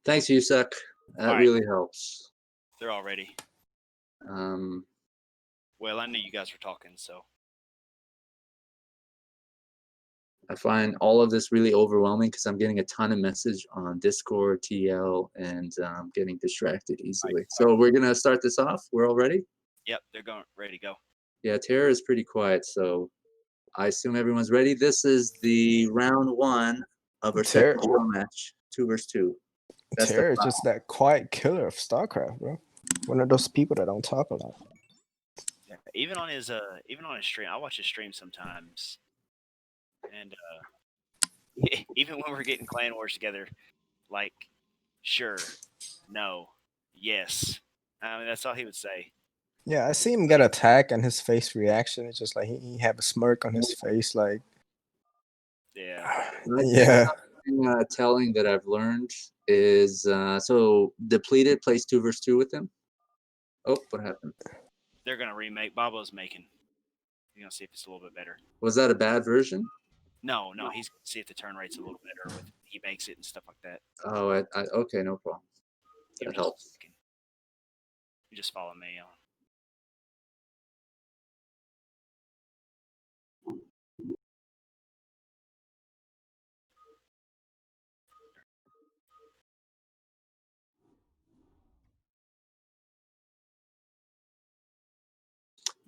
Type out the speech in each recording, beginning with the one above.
Thanks, Yusak. That Alright. really helps. They're all ready. Well, I knew you guys were talking, so. I find all of this really overwhelming because I'm getting a ton of message on Discord, TL, and I'm getting distracted easily. Right. So we're gonna start this off. We're all ready? Yep, they're going ready to go. Yeah, TerrOru is pretty quiet, so I assume everyone's ready. This is the round one of our second show match, 2 versus 2. TerrOru is just that quiet killer of StarCraft, bro. One of those people that don't talk a lot. Yeah, even on his stream, I watch his stream sometimes, and even when we're getting clan wars together, like, sure, no, yes. I mean, that's all he would say. Yeah, I see him get attacked and his face reaction. It's just like he have a smirk on his face, like. Yeah. Yeah. Something telling that I've learned is so Depleted plays 2 versus 2 with him. Oh, what happened? They're gonna remake. Babo's making. You're gonna see if it's a little bit better. Was that a bad version? No, he's gonna see if the turn rate's a little better with he makes it and stuff like that. Oh, okay, no problem. That helps. You just follow me on.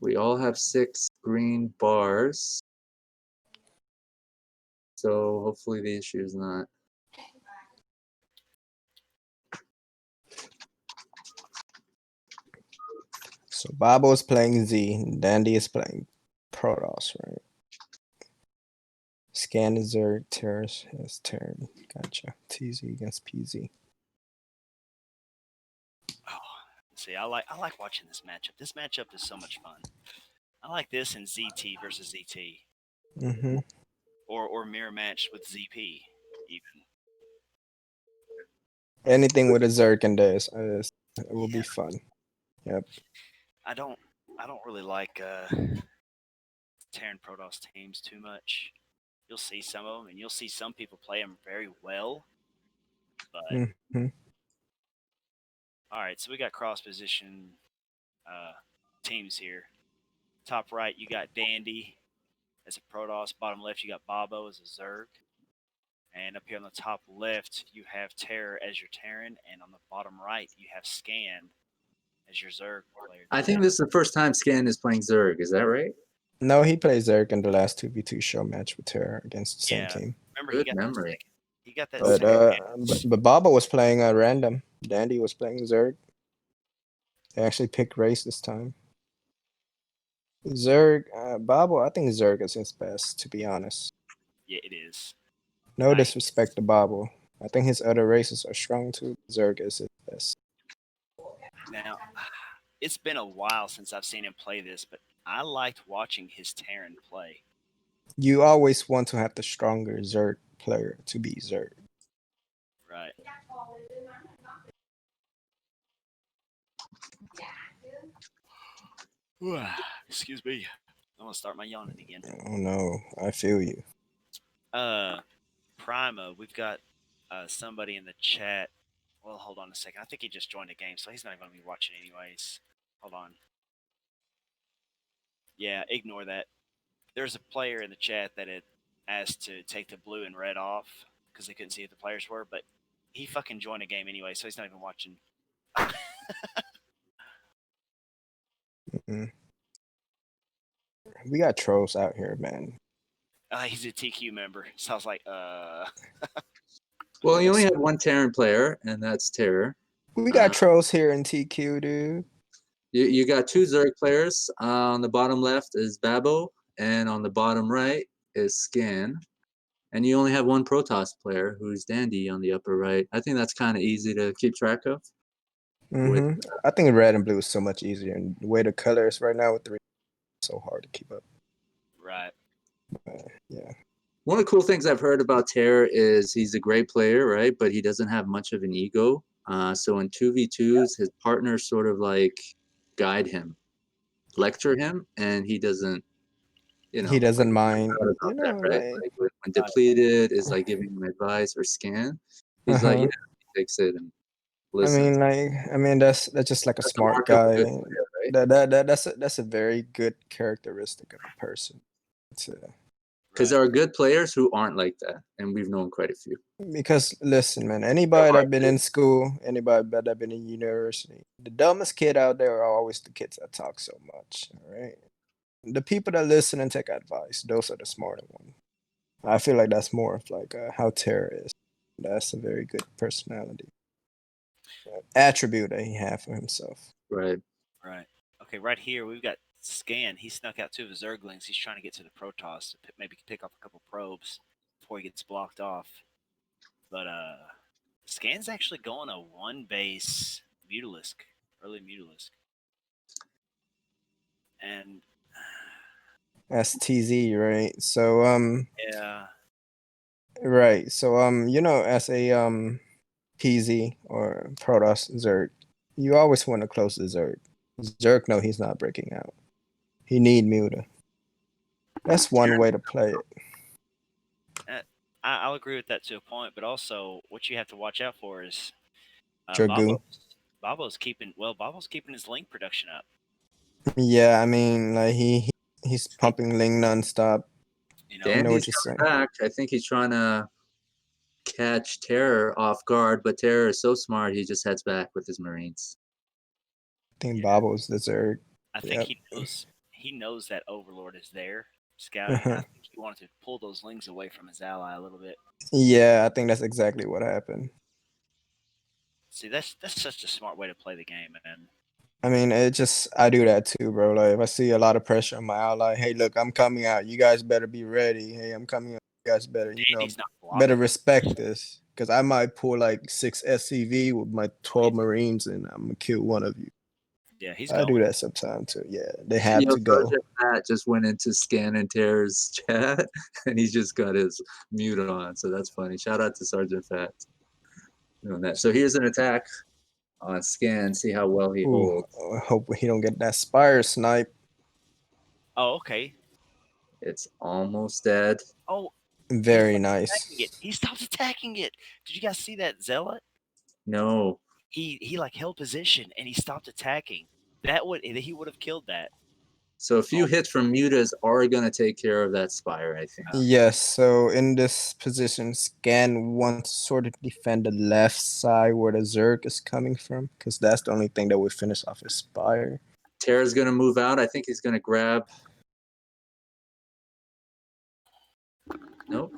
We all have 6 green bars. So hopefully the issue is not. So Babo is playing Z, Dandy is playing Protoss, right? Scan is Zerg, Terrace is turn. Gotcha. TZ against PZ. Oh, see, I like watching this matchup. This matchup is so much fun. I like this in ZT versus ZT. Mm-hmm. Or mirror match with ZP, even. Anything with a Zerg in this, it will be fun. Yep. I don't really like Terran Protoss teams too much. You'll see some of them, and you'll see some people play them very well. But all right, so we got cross position teams here. Top right, you got Dandy as a Protoss. Bottom left, you got Babo as a Zerg. And up here on the top left, you have TerrOru as your Terran, and on the bottom right, you have Scan as your Zerg player. I think this is the first time Scan is playing Zerg. Is that right? No, he plays Zerg in the last 2v2 show match with TerrOru against the same team. Remember, Good memory. He got that. But Baba was playing random. Dandy was playing Zerg. They actually picked race this time. Zerg, Babo, I think Zerg is his best, to be honest. Yeah, it is. No disrespect to Babo. I think his other races are strong too. Zerg is his best. Now, it's been a while since I've seen him play this, but I liked watching his Terran play. You always want to have the stronger Zerg player to be Zerg. Right. Excuse me. I'm gonna start my yawning again. Oh no, I feel you. Prima, we've got somebody in the chat. Well, hold on a second. I think he just joined the game, so he's not even gonna be watching anyways. Hold on. Yeah, ignore that. There's a player in the chat that had asked to take the blue and red off because they couldn't see who the players were, but he fucking joined the game anyway, so he's not even watching. We got trolls out here, man. He's a TQ member, so I was like, Well, you only have one Terran player, and that's TerrOru. We got trolls here in TQ, dude. You got 2 Zerg players. On the bottom left is Babo, and on the bottom right is Scan. And you only have one Protoss player, who's Dandy, on the upper right. I think that's kind of easy to keep track of. I think red and blue is so much easier, and the way the colors right now with the so hard to keep up. Right. Yeah. One of the cool things I've heard about TerrOru is he's a great player, right? But he doesn't have much of an ego. So in 2v2s, his partners sort of like guide him, lecture him, and he doesn't, he doesn't mind. That, right? Like when Depleted is like giving him advice or Scan, he's like, yeah, takes it and I listens. mean, that's just like a That's the smart mark of a guy. good player, right? That's a very good characteristic of a person. It's Because Right. there are good players who aren't like that, and we've known quite a few. because listen, man, They're anybody hard that been to- in school, anybody that been in university, the dumbest kid out there are always the kids that talk so much. All right, the people that listen and take advice, those are the smarter ones. I feel like that's more of like how Terra is. That's a very good personality attribute that he have for himself. Right. Right. Okay, right here we've got Scan. He snuck out two of his Zerglings. He's trying to get to the Protoss to maybe pick off a couple probes before he gets blocked off. But Scan's actually going a one base Mutalisk, early Mutalisk. And That's TZ, right? So yeah, right. So as a PZ or Protoss Zerg, you always want to close the Zerg. Zerg know he's not breaking out. He need Muta. That's one way to play it. uh, I'll agree with that to a point. But also, what you have to watch out for is Dragoon. Babo's keeping his link production up. Yeah, I mean like he's He, pumping Ling nonstop. you I know, know Dandy's what you're saying. coming back. I think he's trying to catch Terror off guard, but Terror is so smart he just heads back with his Marines. I think yeah, Babo's the Zerg. I think Yep. he knows that Overlord is there scouting, and I Uh-huh. think he wanted to pull those lings away from his ally a little bit. Yeah, I think that's exactly what happened. See, that's such a smart way to play the game, man. I mean, I do that too, bro. Like if I see a lot of pressure on my ally, hey, look, I'm coming out. You guys better be ready. Hey, I'm coming out. You guys better, Dandy's not better blocking. respect this. Cause I might pull like 6 SCV with my 12 Marines and I'm gonna kill one of you. Yeah, he's I do going. that sometimes too. Yeah, they have Yo, to go. Sergeant Pat just went into Scan and Terror's chat, and he just got his mute on, so that's funny. Shout out to Sergeant Fat doing that. So here's an attack on Scan. See how well he Ooh, holds. I hope he don't get that Spire snipe. Oh, okay. It's almost dead. Oh, he Very stopped attacking it. nice. He stopped attacking it. Did you guys see that zealot? No. He like held position and he stopped attacking. He would have killed that. So a few Oh, hits from Mutas are gonna take care of that Spire, I think. Yes, so in this position, Scan wants to sort of defend the left side where the Zerg is coming from, because that's the only thing that would finish off his Spire. Terra's gonna move out. I think he's gonna grab. Nope.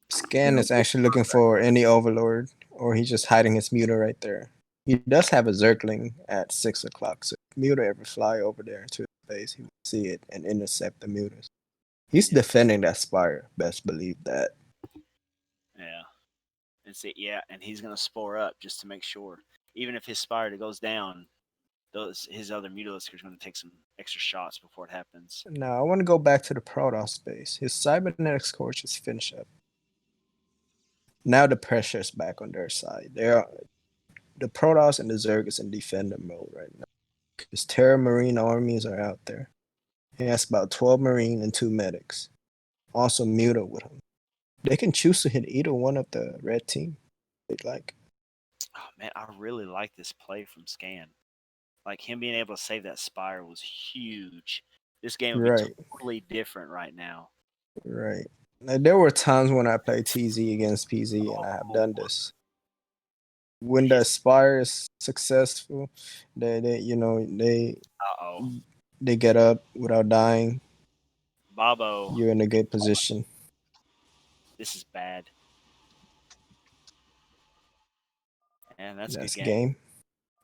Scan Gonna is actually looking for any Overlord, or he's just hiding his Muta right there. He does have a Zergling at 6 o'clock, so if Muta ever fly over there to his base, he will see it and intercept the Mutas. He's yeah, defending that Spire, best believe that. yeah. And he's gonna spore up just to make sure. Even if his spire goes down, those his other Mutalisk are gonna take some extra shots before it happens. Now, I want to go back to the Protoss base. His Cybernetic Scorch is finished up. Now the pressure is back on their side. The Protoss and the Zerg is in defender mode right now. His Terra Marine armies are out there. He has about 12 Marine and 2 medics. Also Muta with him. They can choose to hit either one of the red team. They'd like. Oh man, I really like this play from Scan. Like him being able to save that spire was huge. This game would be Right, totally different right now. right. Like, there were times when I played TZ against PZ, and I have Oh, done this. When the his Aspire is successful, oh, they get up without dying. Babo, You're in a good position. this is bad. And that's a good That's game. game.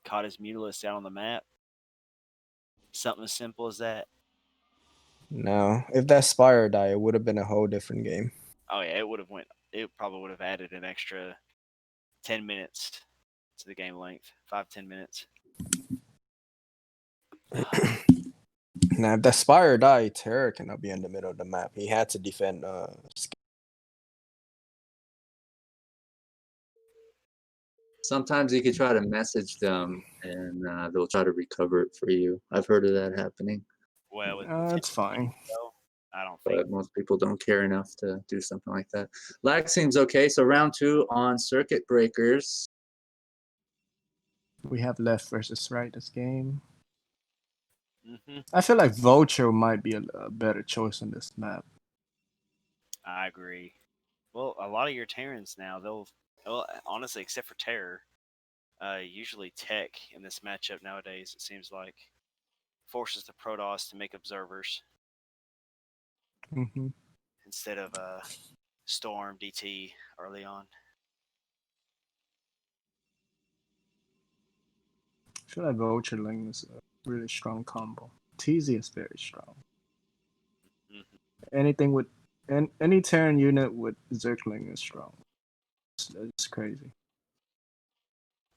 Caught his Mutalisk out on the map. Something as simple as that. Now, if that Spire died, it would have been a whole different game. Oh yeah, it would have went. It probably would have added an extra 10 minutes to the game length. 5-10 minutes. Now, if that Spire died, Terror cannot be in the middle of the map. He had to defend. Sometimes you could try to message them, and they'll try to recover it for you. I've heard of that happening. Well, with 10 It's fine. though, I don't think. but most people don't care enough to do something like that. Lag seems okay. So round 2 on circuit breakers. We have left versus right this game. Hmm. I feel like Vulture might be a better choice on this map. I agree. Well, a lot of your Terrans now, well, honestly, except for Terror, usually Tech in this matchup nowadays, it seems like, forces the Protoss to make observers Mm-hmm. instead of Storm, DT early on. I feel like Vulture Ling is a really strong combo. TZ is very strong. Hmm. Anything with any Terran unit with Zergling is strong. It's crazy.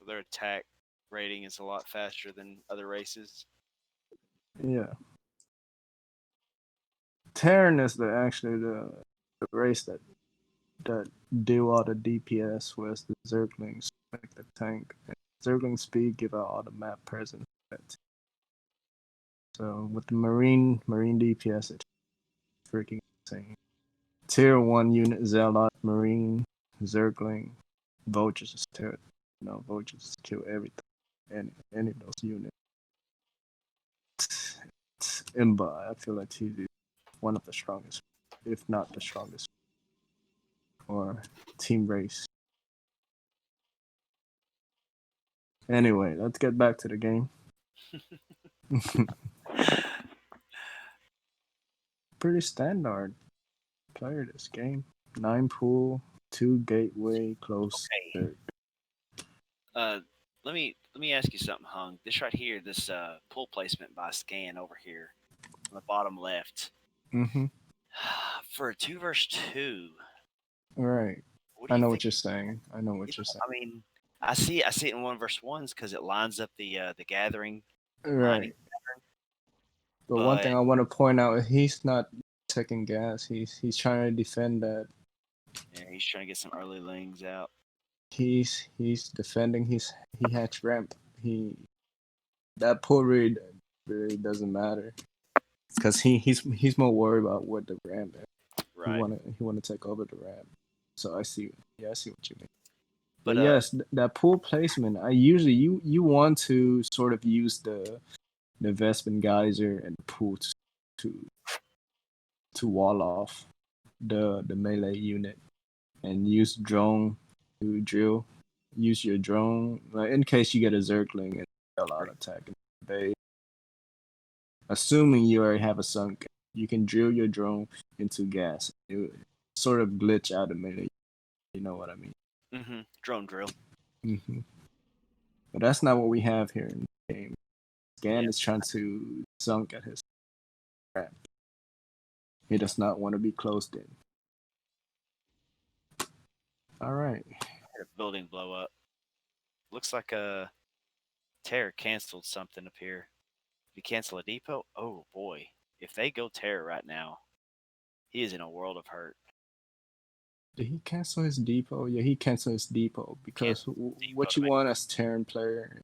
Their attack rating is a lot faster than other races. Yeah. Terran is actually the race that do all the DPS, whereas the Zerglings make the tank. And Zergling speed give out all the map presence. So with the Marine DPS, it's freaking insane. Tier 1 unit, Zealot, Marine, Zergling, Vultures is terrible. Vultures kill everything. Any of those units. Imba, I feel like he's one of the strongest, if not the strongest, or team race. Anyway, let's get back to the game. Pretty standard player this game. 9 pool, 2 gateway, close Okay. third. Uh, let me ask you something, Hung. This right here, this pull placement by Scan over here on the bottom left. Mm-hmm. For a 2 versus 2, All right. what do I you know think? what you're saying. I know what you're saying. I mean, I see it in 1 versus 1s because it lines up the gathering lining, Right. But one but thing I want to point out is he's not taking gas. He's trying to defend that. yeah, he's trying to get some early lings out. He's defending he hatch ramp. That pull really doesn't matter because he's more worried about what the ramp is. Right. He wanna take over the ramp. So I see what you mean. But But yes, that pool placement. I usually you want to sort of use the Vespin geyser and the pool to to wall off the melee unit and use drone to drill. Use your drone in case you get a Zergling and a lot attack in the base. Assuming you already have a sunk, you can drill your drone into gas. It sort of glitch out a minute. You know what I mean? drone drill. Hmm. But that's not what we have here in the game. Scan Yeah. is trying to sunk at his trap. He does not want to be closed in. All right. Had a building blow up. Looks like a Terror canceled something up here. Did he cancel a depot? Oh boy. If they go Terror right now, he is in a world of hurt. Did he cancel his depot? Yeah, he canceled his depot because Cancel depot what to you make want as Terran player,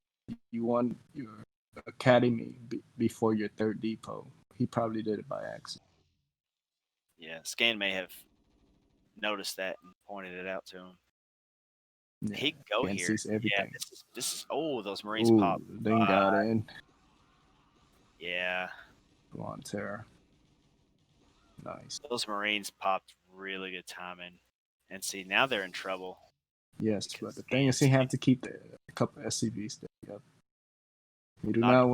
you want your academy before your third depot. He probably did it by accident. yeah, Scan may have noticed that and pointed it out to him. Yeah, He could go Scan here. sees Yeah, everything. this is oh those Marines Ooh, pop. then got in. Yeah. Come on, Terra. Nice. Those Marines popped really good timing. And see now they're in trouble Yes, but because the thing is, Scan's he have to keep a couple SCVs there. Yep. You not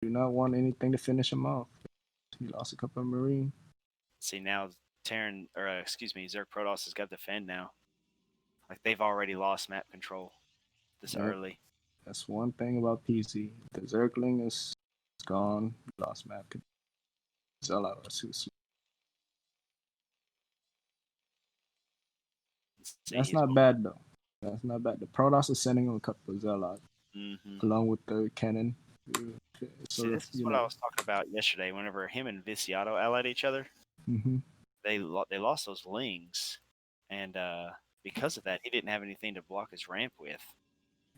do not want anything to finish him off. He lost a couple of Marine. see now Terran or excuse me, Zerg Protoss has got the defend now. Like they've already lost map control this Yep. early. That's one thing about PC. The Zergling is gone. Lost map. Zella or Susu. See That's he's not bad though. That's not bad. The Protoss is sending him a couple of Zella mm-hmm. along with the cannon. See, Sort of, this is what I was talking about yesterday. Whenever him and Viciato allied each other, Mm-hmm. they lost those lings, and because of that, he didn't have anything to block his ramp with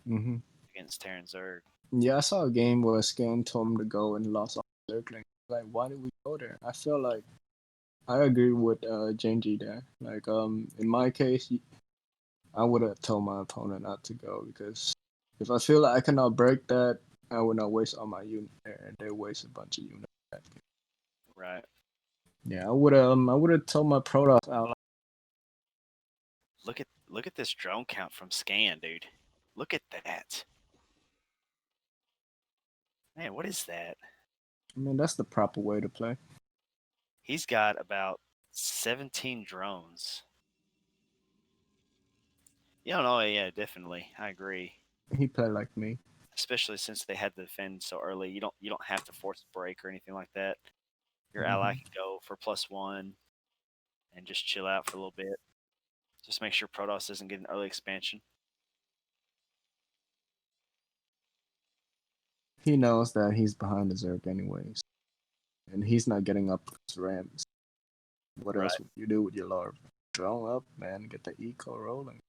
Mm-hmm. against Terran Zerg. Yeah, I saw a game where Scan told him to go and lost all the Zergling. Like, why did we go there? I feel like I agree with Genji there. Like in my case, I would have told my opponent not to go because if I feel like I cannot break that, I would not waste all my unit there, and they waste a bunch of units. Right. Yeah, I would have told my Protoss out. Look at this drone count from Scan, dude. Look at that. Man, what is that? I mean, that's the proper way to play. He's got about 17 drones. Yeah, no, yeah, definitely. I agree. He played like me. Especially since they had to defend so early. You don't have to force a break or anything like that. Your ally Hmm. can go for +1 and just chill out for a little bit. Just make sure Protoss doesn't get an early expansion. He knows that he's behind the Zerg anyways, and he's not getting up his Rams. What Right. else would you do with your larva? Drone up, man, get the eco rolling.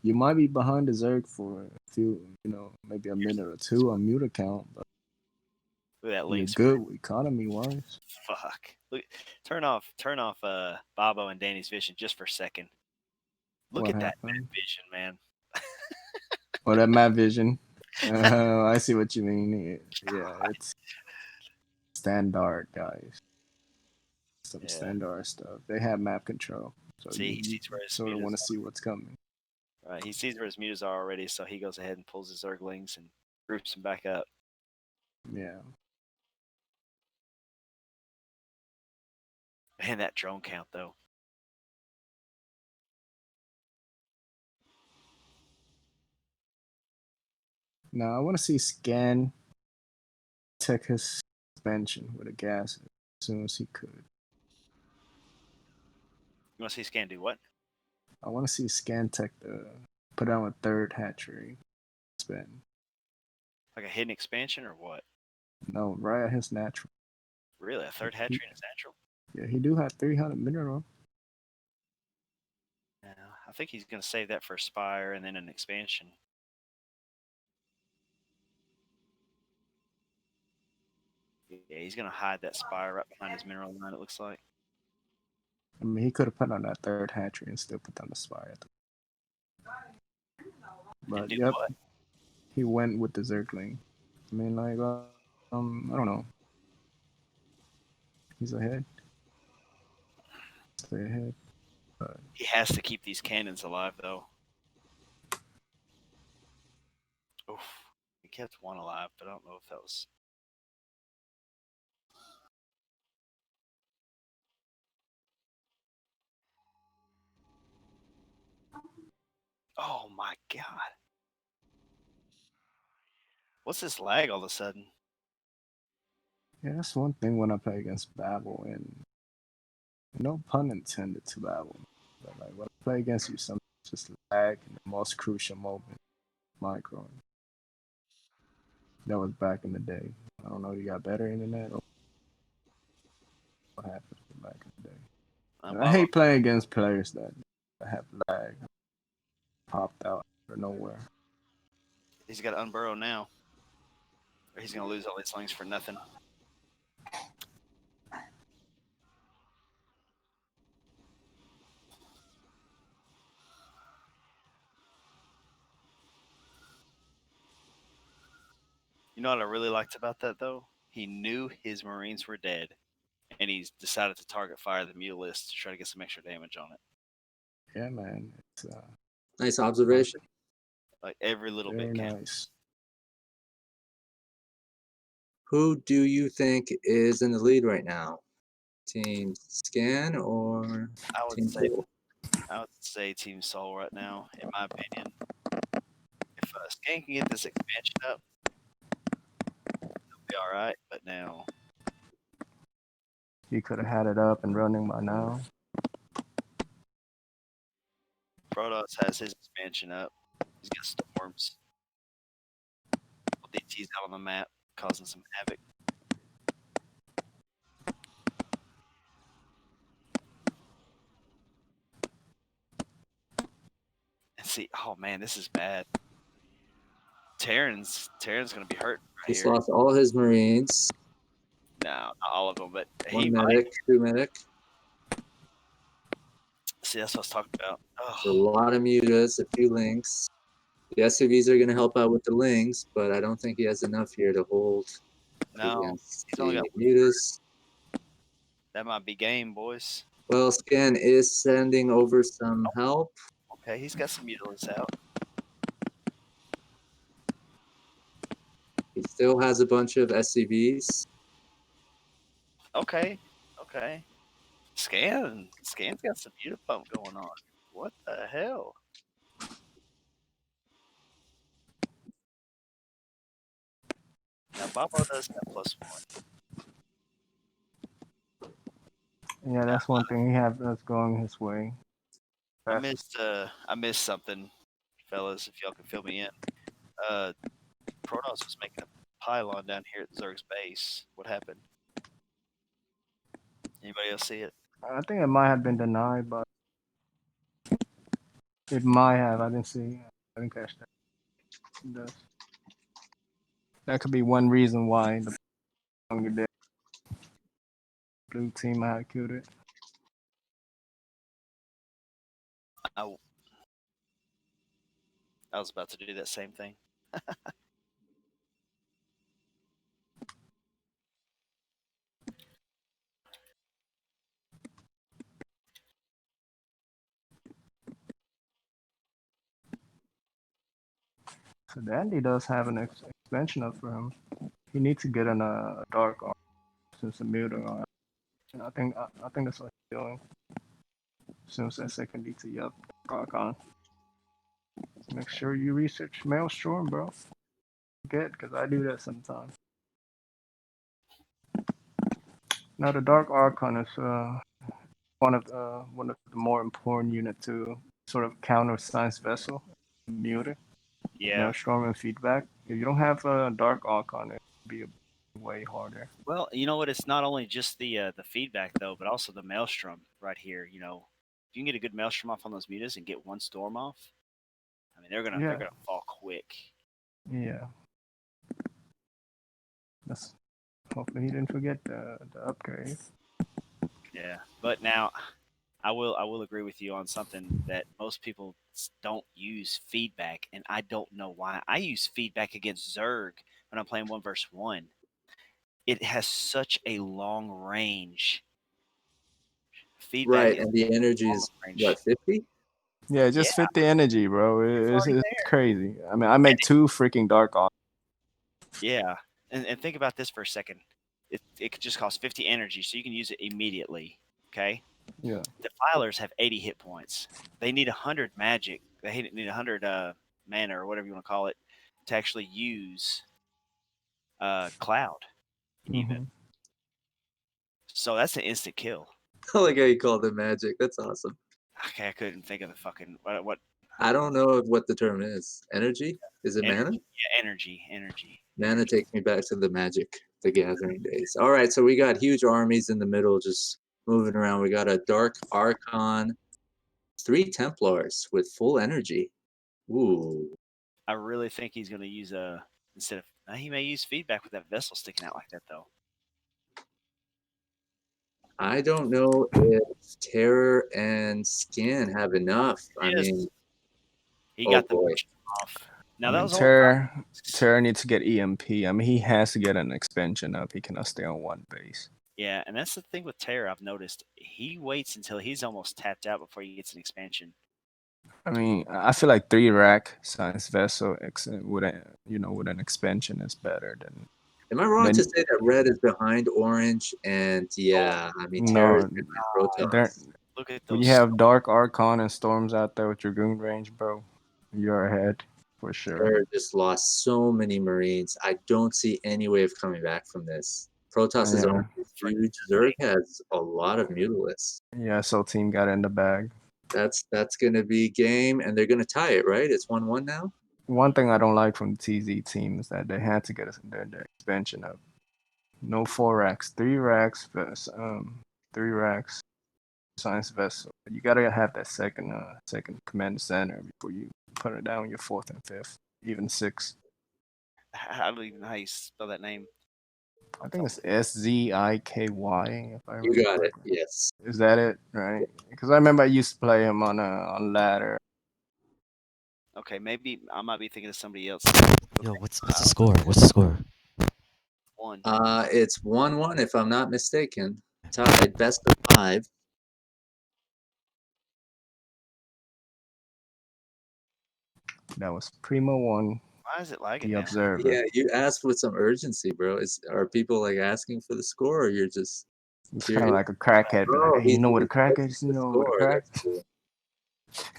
You might be behind the Zerg for a few, maybe a minute or two on mute account, but Look at that you're link good economy wise. Fuck. Look, turn off Babo and Danny's vision just for a second. Look What at that happened? vision, man. Oh, that map vision. I see what you mean. Yeah, it's standard, guys. Some Yeah. standard stuff. They have map control, so See, you, he you sees where his sort of mutas want to see are. what's coming. Right. He sees where his mutas are already, so he goes ahead and pulls his Zerglings and groups them back up. Yeah. Man, that drone count though. Now I want to see Scan take his suspension with a gas as soon as he could. You want to see Scan do what? I want to see Scan tech put down a third hatchery spin. Like a hidden expansion or what? No, right at his natural. Really? A third He, hatchery in his natural? yeah, he do have 300 mineral. Yeah. I think he's going to save that for a Spire and then an expansion. Yeah, he's going to hide that Spire right behind his mineral line, it looks like. I mean, he could have put on that third hatchery and still put down the spire. And But do yep, what? he went with the Zergling. I mean, like, I don't know. He's ahead. Stay ahead. But He has to keep these cannons alive, though. Oof. He kept one alive, but I don't know if that was. Oh my god. What's this lag all of a sudden? yeah, that's one thing when I play against Babel, and no pun intended to Babel. But like when I play against you, sometimes just lag in the most crucial moment, micro. That was back in the day. I don't know. You got better internet or what happened back in the day. And I Baba, hate playing against players that have lag popped out out of nowhere. he's got to unburrow now, or he's going to lose all these lanes for nothing. You know what I really liked about that, though? He knew his Marines were dead, and he's decided to target fire the Mulist to try to get some extra damage on it. Yeah, man. It's Nice observation. Like every little very bit counts. nice. Who do you think is in the lead right now? Team Scan or I would Team say Soul? I would say Team Soul right now, in my opinion. If Scan can get this expansion up, he'll be all right. But now He could have had it up and running by now. Protoss has his expansion up. He's got storms. DT's out on the map, causing some havoc. And see, oh man, this is bad. Terran's gonna be hurt right He's here. lost all his Marines. No, not all of them, but he One might. medic, two medic. See, that's what I was talking about. A Oh, lot of mutas, a few links. The SUVs are going to help out with the links, but I don't think he has enough here to hold no. against He's only got the mutas. that might be game, boys. Well, Scan is sending over some help. Okay, he's got some mutilus out. He still has a bunch of SCVs. Okay, okay. Scan's got some mutapump going on. What the hell? Now Babo does have +1. Yeah, Now, that's one thing he have that's going his way. I missed something, fellas. If y'all can fill me in. Uh, Protoss was making a pylon down here at Zerg's base. What happened? Anybody else see it? I think it might have been denied, but it might have. I didn't see. I didn't catch that. It does. That could be one reason why the longer day blue team might have killed it. I, I was about to do that same thing. So Dandy does have an expansion up for him. He needs to get in a dark arm since the muter arm. And I think that's what he's doing. Since that second DT up, Archon. Make sure you research Maelstrom, bro. Forget, because I do that sometimes. Now the Dark Archon is one of the more important unit to sort of counter Science Vessel, muter, Yeah. Maelstrom, and feedback. If you don't have a Dark Archon, it would be way harder. Well, you know what? It's not only just the feedback though, but also the maelstrom right here. You know, if you can get a good maelstrom off on those mutas and get one storm off, I mean they're Yeah, gonna fall quick. yeah. That's hopefully he didn't forget the upgrade. Yeah. But now I will agree with you on something that most people don't use feedback, and I don't know why. I use feedback against Zerg when I'm playing 1 versus 1. It has such a long range. Feedback Right, is and the energy long is range. what, 50? Yeah, Yeah, just fit the energy, bro. it's It's, already it's there. crazy. I mean, I make two freaking Dark Archons. Yeah, and think about this for a second. It could just cost 50 energy, so you can use it immediately. Okay, Yeah. defilers have 80 hit points. They need 100 magic. Need 100 mana or whatever you want to call it to actually use cloud even. Hmm. So that's an instant kill. I like how you called it magic. That's awesome. Okay, I couldn't think of the fucking what I don't know what the term is. Energy? Is it mana? energy. Yeah, energy. Mana takes me back to the Magic the Gathering days. All right, so we got huge armies in the middle just moving around. We got a Dark Archon, 3 Templars with full energy. Ooh, I really think he's going to use instead of he may use feedback with that vessel sticking out like that though. I don't know if Terror and Skin have enough. I Yes, mean, he oh got the boy. motion off. I Now that mean, was only 5 masks. Terra needs to get EMP. I mean, he has to get an expansion up. He cannot stay on one base. Yeah, and that's the thing with Terra. I've noticed he waits until he's almost tapped out before he gets an expansion. I mean, I feel like 3 rack Science Vessel with with an expansion is better than Am I wrong to then. say that red is behind orange? And Oh yeah, I mean, Terror is No, behind there. Protoss. look at When those you have Dark Archon and Storms out there with your Goon range, bro, you're ahead for sure. Terror just lost so many Marines. I don't see any way of coming back from this. Protoss's army Yeah, is freaking huge. Zerg has a lot of Mutalisks. yeah. So team got in the bag. That's gonna be game, and they're gonna tie it, right? It's 1-1 now. One thing I don't like from the TZ team is that they had to get their expansion up. No 4 racks, 3 racks, 3 racks Science Vessel. You gotta have that second command center before you put it down your fourth and fifth, even six. I don't even know how you spell that name. I think it's SZIKY, if I You remember got it. correctly. Yes. Is that it? Right? Because I remember I used to play him on ladder. Okay, maybe I might be thinking of somebody else. Yo, Okay, what's the score? What's the score? one. It's 1-1 if I'm not mistaken. Tied, best of 5. That was Primo one, Why is it lagging the now? observer. Yeah, you asked with some urgency, bro. Are people like asking for the score, or you're just It's kind of curious? like a crackhead. Be like, Oh, hey, you know what a he's crack posting is? You the know what a score. crack? That's cool.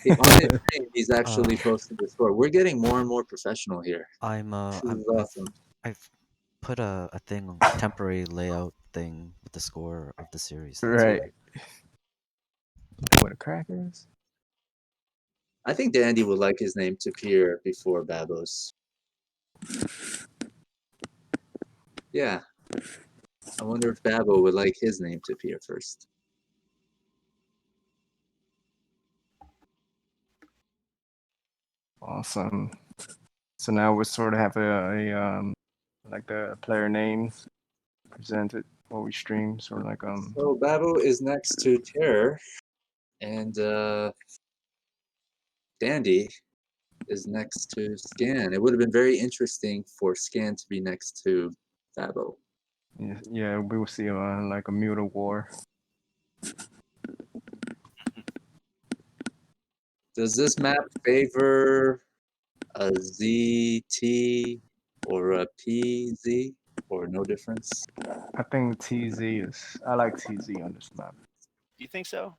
On his stream, he's Uh, actually posting the score. We're getting more and more professional here. I'm This I'm is awesome. I've put a thing temporary layout thing with the score of the series. That's Right. why. Know what a crack is? I think Dandy would like his name to appear before Babos. Yeah, I wonder if Babo would like his name to appear first. Awesome. So now we sort of have a like the player names presented while we stream, sort of like So Babo is next to Terror, and Dandy is next to Scan. It would have been very interesting for Scan to be next to Babo. yeah, we will see like a muta war. Does this map favor a ZT or a PZ or no difference? I think TZ is. I like TZ on this map. Do you think so?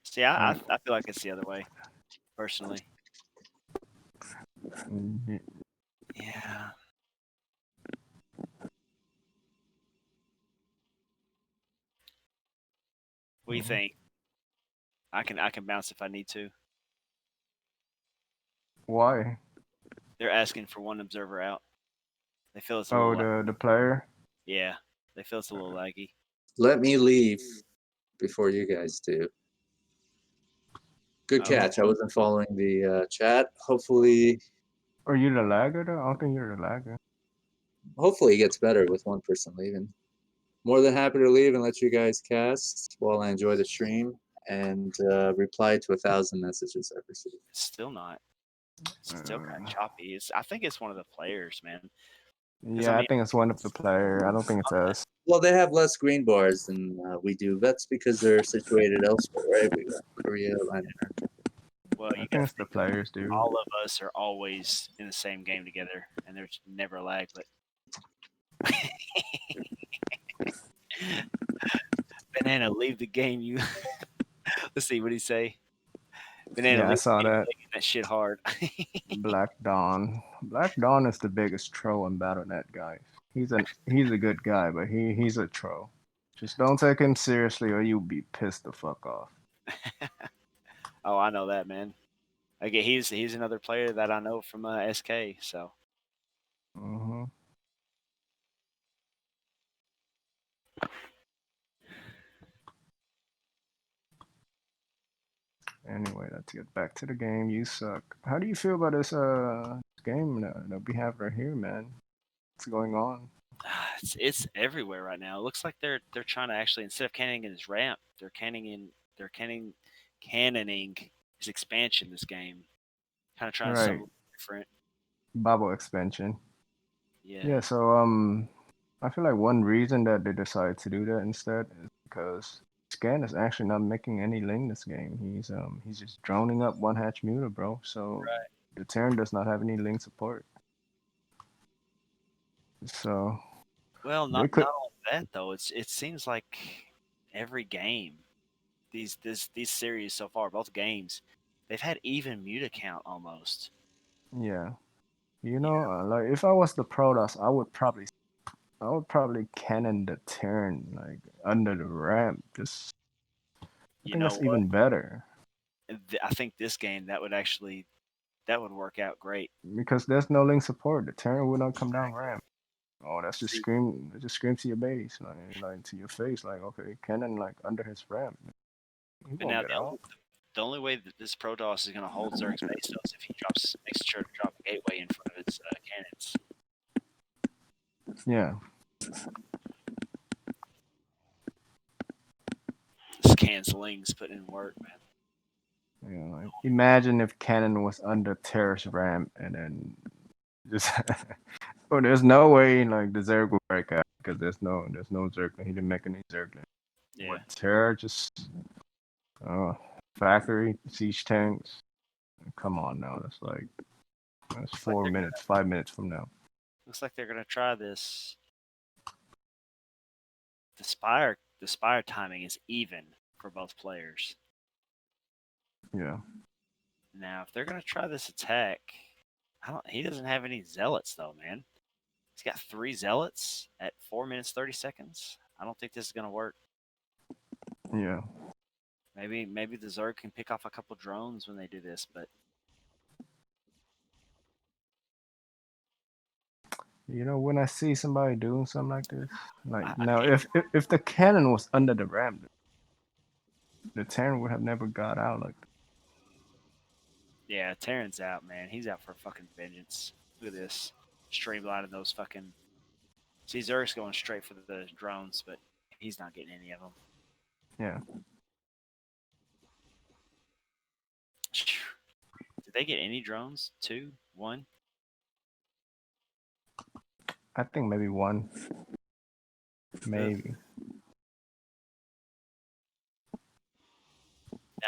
See, I feel like it's the other way, personally. Mm, Yeah. What do you mhm. think? I can bounce if I need to. Why? They're asking for one observer out. They feel it's a Oh, little the player. yeah. They feel it's a little laggy. Let me leave before you guys do. Good Okay. catch. I wasn't following the chat. Hopefully Are you the lagger though? I don't think you're the lagger. it gets better with one person leaving. More than happy to leave and let you guys cast while I enjoy the stream and reply to 1,000 messages I've received. It's still not. It's still kind of Uh, choppy. I think it's one of the players, man. Because I yeah, I mean, think it's one of the player. I don't think it's us. Well, they have less green bars than we do. That's because they're situated elsewhere, right? We got Korea, Latin America. well, I you got think to it's the think players, dude. all of us are always in the same game together, and there's never a lag. But Banana, leave the game. You let's see what do you say. Banana, Yeah, I leave saw the game. that. Making that shit hard. Black Dawn. Black Dawn is the biggest troll in BattleNet, guys. He's a good guy, but he's a troll. Just don't take him seriously, or you'll be pissed the fuck off. Oh, I know that, man. Okay, he's another player that I know from SK. So hmm Anyway, let's get back to the game. You suck. How do you feel about this game that we have right here, man? What's going on? it's everywhere right now. It looks like they're trying to actually instead of cannoning in his ramp, they're cannoning his expansion this game. Kind of trying Right, something different. Babo expansion. Yeah, Yeah, so I feel like one reason that they decided to do that instead is because Scan is actually not making any lane this game. He's just droning up one hatch muta, bro. So right. the Terran does not have any lane support. So Well, they not could, only that though. It seems like every game these series so far, both games, they've had even muta count almost. yeah. You You know, like if I was the Protoss, I would probably cannon the Terran like under the ramp. Just I you think know that's what? even better I think this game that would work out great. because there's no link support. The Terran would not come down Exactly. ramp. Oh, that's just See, scream. It just screams to your base, like to your face. Like, okay, cannon like under his ramp. He but won't now get out. the only way that this Protoss is going to hold Zerg's base though is if he makes sure to drop a gateway in front of his cannons. Yeah, against Lings putting in work, man. You know, like, imagine if Cannon was under Terrace ramp and then just oh, there's no way like the Zerg will break out because there's no Zergling. He didn't make any Zergling. Yeah. But Terra just factory siege tanks. Come on now, that's Looks like 4 minutes, 5 minutes from now. looks like they're gonna try this. The spire timing is even for both players. Yeah, Now, if they're gonna try this attack, he doesn't have any zealots though, man. He's got 3 zealots at 4 minutes 30 seconds. I don't think this is gonna work. yeah. Maybe the Zerg can pick off a couple drones when they do this, but You know, when I see somebody doing something like this, like I now, can't. if the cannon was under the ramp, the Terran would have never got out like that. Yeah, Terran's out, man. He's out for fucking vengeance. Look at this. Streamlining those fucking. See, Zerg's going straight for the drones, but he's not getting any of them. Yeah, Did they get any drones? 2? 1? I think maybe one, Ugh. maybe.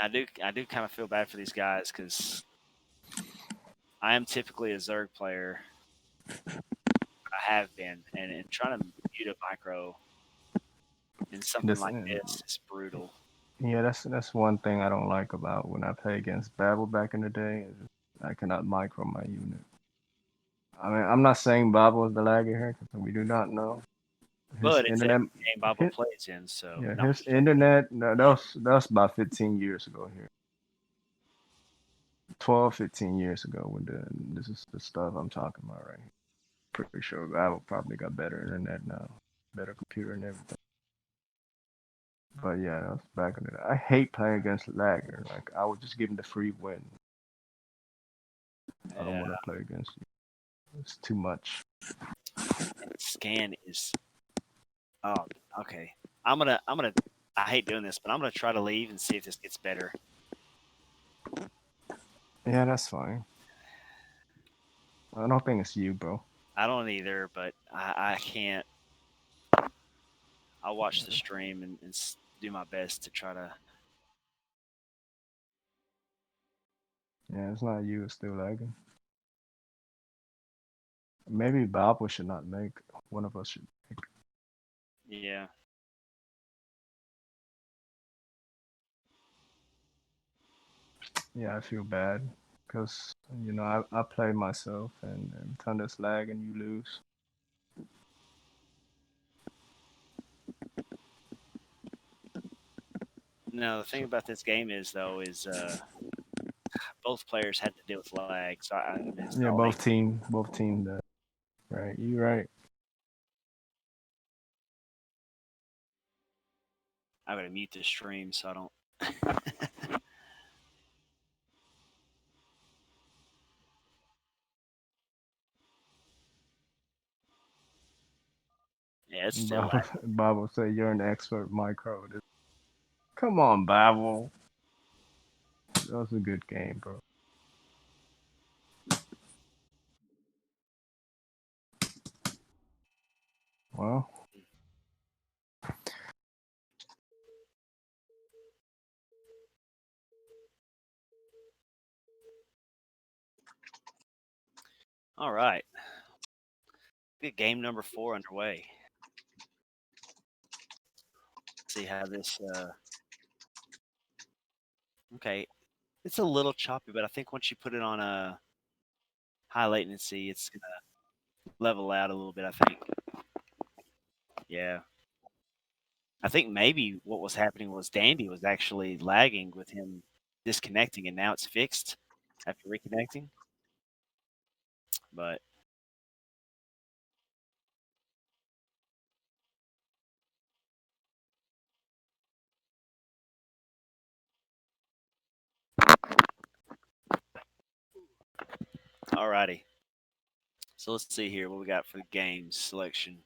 I do kind of feel bad for these guys because I am typically a Zerg player. I have been, and trying to mute a micro in something This, like this is brutal. yeah, that's one thing I don't like about when I play against Babel back in the day. Is I cannot micro my unit. I mean, I'm not saying Babel is the lagger here because we do not know his But it's a internet. game Baba His, plays in, so yeah, no. his internet. No, that was about 15 years ago here. 12, 15 years ago when this is the stuff I'm talking about right here. Pretty sure Babel probably got better internet now, better computer and everything. But yeah, that was back in the day. I hate playing against lagger. Like I would just give him the free win. I don't Yeah, want to play against you. It's too much. scan is. Oh, okay. I'm gonna. I hate doing this, but I'm gonna try to leave and see if this gets better. Yeah, that's fine. I don't think it's you, bro. I don't either, but I can't. I'll watch the stream and do my best to try to. Yeah, it's not you. It's still lagging. Maybe Babel should not make. One of us should make. Yeah. Yeah, I feel bad because I play myself and every time there's lag and you lose. No, the thing So about this game is though is both players had to deal with lag, so I mean, it's yeah, all they. both team. Right, you right. I'm gonna mute this stream so I don't. Yeah, it's still Bible, lag. Bible say you're an expert micro. Come on, Bible. That was a good game, bro. Well, All right, get game number 4 underway. See how this. Okay, it's a little choppy, but I think once you put it on a high latency, it's gonna level out a little bit. I think. Yeah. I think maybe what was happening was Dandy was actually lagging with him disconnecting, and now it's fixed after reconnecting. But alrighty. So let's see here what we got for the games selection.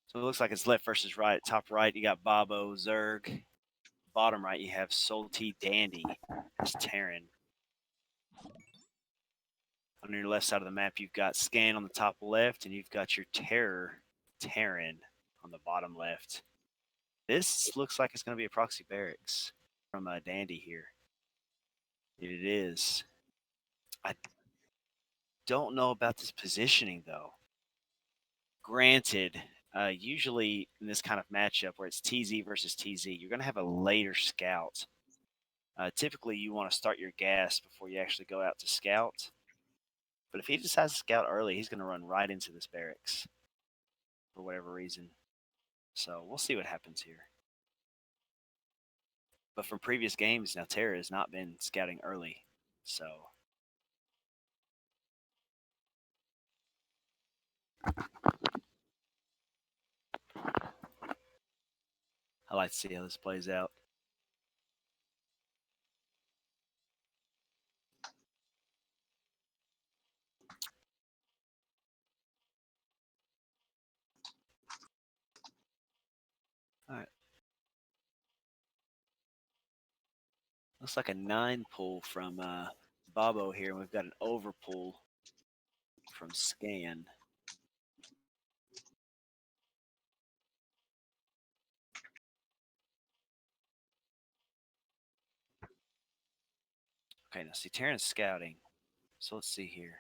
So it looks like it's left versus right. Top right, you got Babo, Zerg. bottom right, you have Salty Dandy as Terran. On your left side of the map, you've got Scan on the top left, and you've got your Terran on the bottom left. This looks like it's going to be a proxy barracks from Dandy here. It is. I don't know about this positioning, though. Granted, usually in this kind of matchup where it's TZ versus TZ, you're going to have a later scout. Typically, you want to start your gas before you actually go out to scout. But if he decides to scout early, he's going to run right into this barracks for whatever reason. So we'll see what happens here. But from previous games, now Terra has not been scouting early. So I like to see how this plays out. All right. Looks like a 9 pull from Babo here, and we've got an over pull from Scan. Okay, now see, Terran's scouting. So let's see here.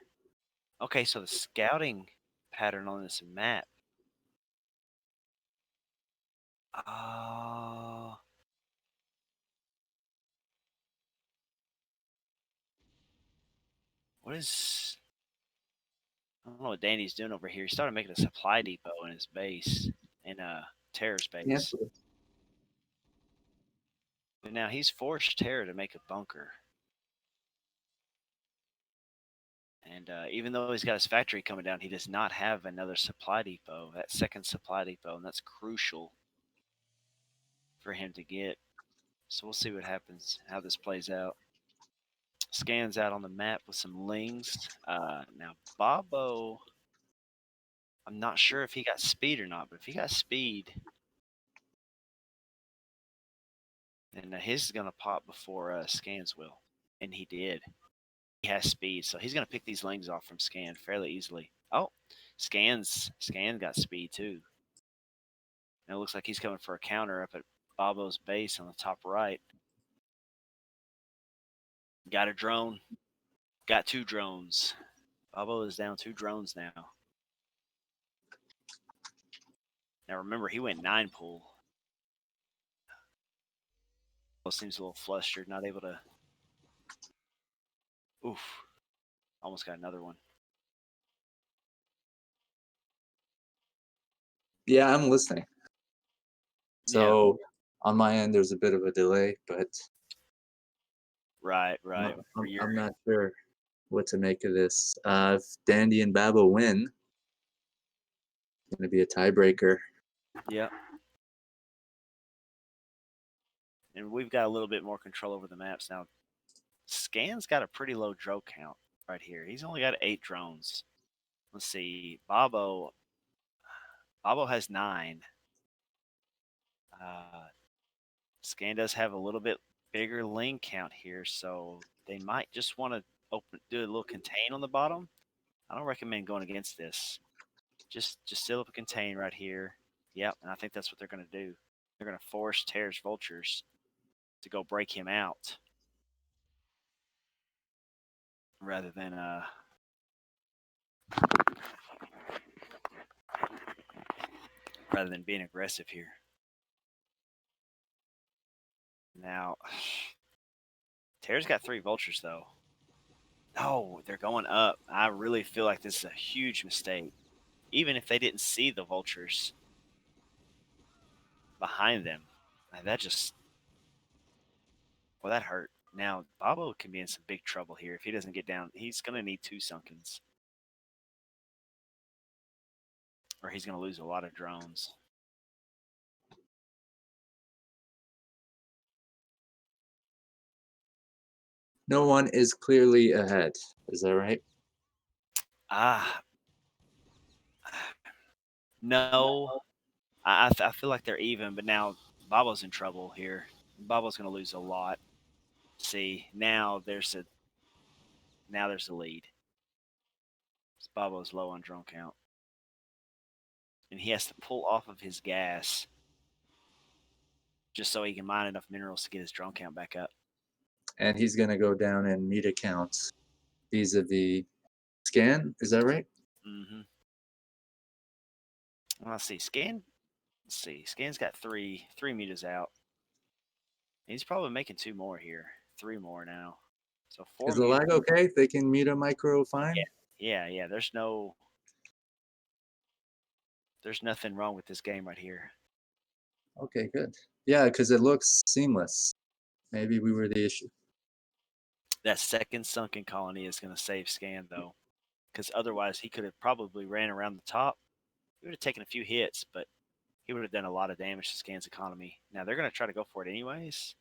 Okay, so the scouting pattern on this map. Uh, what is. I don't know what Danny's doing over here. He started making a supply depot in his base, in Terra's base. Cancel. But now he's forced Terra to make a bunker. And even though he's got his factory coming down, he does not have another supply depot, that second supply depot, and that's crucial for him to get. So we'll see what happens, how this plays out. Scans out on the map with some lings. Now, Babo, I'm not sure if he got speed or not, but if he got speed, then his is going to pop before Scans will. And he did. He has speed, so he's going to pick these lings off from Scan fairly easily. Oh, Scan got speed too. And it looks like he's coming for a counter up at Babo's base on the top right. Got a drone. Got 2 drones. Babo is down 2 drones now. Now remember, he went 9 pull. Seems a little flustered, not able to. Oof. Almost got another one. Yeah, I'm listening. So on my end, there's a bit of a delay, but Right. I'm not sure what to make of this. If Dandy and Babo win, it's going to be a tiebreaker. Yep. And we've got a little bit more control over the maps now. Scan's got a pretty low drone count right here. He's only got 8 drones. Let's see. Babo has 9. Scan does have a little bit bigger lane count here, so they might just want to do a little contain on the bottom. I don't recommend going against this. Just seal up a contain right here. Yep, and I think that's what they're going to do. They're going to force Terra's vultures to go break him out rather than being aggressive here. Now, Terra's got 3 vultures though. No, they're going up. I really feel like this is a huge mistake. Even if they didn't see the vultures behind them, that just, well, that hurt. Now, Babo can be in some big trouble here if he doesn't get down. He's going to need 2 Sunkens, or he's going to lose a lot of drones. No one is clearly ahead. Is that right? No. I feel like they're even, but now Babo's in trouble here. Babo's going to lose a lot. See, now there's a lead. Babo's low on drone count, and he has to pull off of his gas just so he can mine enough minerals to get his drone count back up. And he's going to go down in meat accounts vis-a-vis Scan. Is that right? Mm-hmm. Let's see. Scan's got three meters out. He's probably making two more here. Three more now. So four Is the meters. lag okay? They can mute a micro fine? Yeah. There's nothing wrong with this game right here. Okay, good. Yeah, because it looks seamless. Maybe we were the issue. That second sunken colony is going to save Scan though, because otherwise he could have probably ran around the top. He would have taken a few hits, but he would have done a lot of damage to Scan's economy. Now they're going to try to go for it anyways.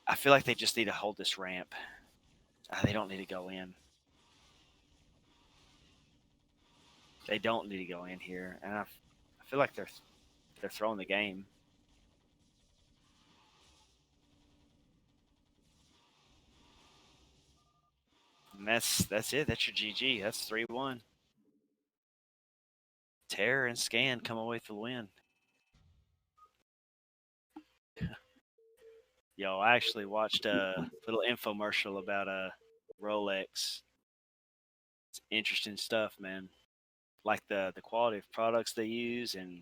I feel like they just need to hold this ramp. They don't need to go in. They don't need to go in here, and I feel like they're throwing the game. And that's it. That's your GG. That's 3-1. Terror and Scan come away with the win. Yo, I actually watched a little infomercial about Rolex. It's interesting stuff, man. Like the quality of products they use, and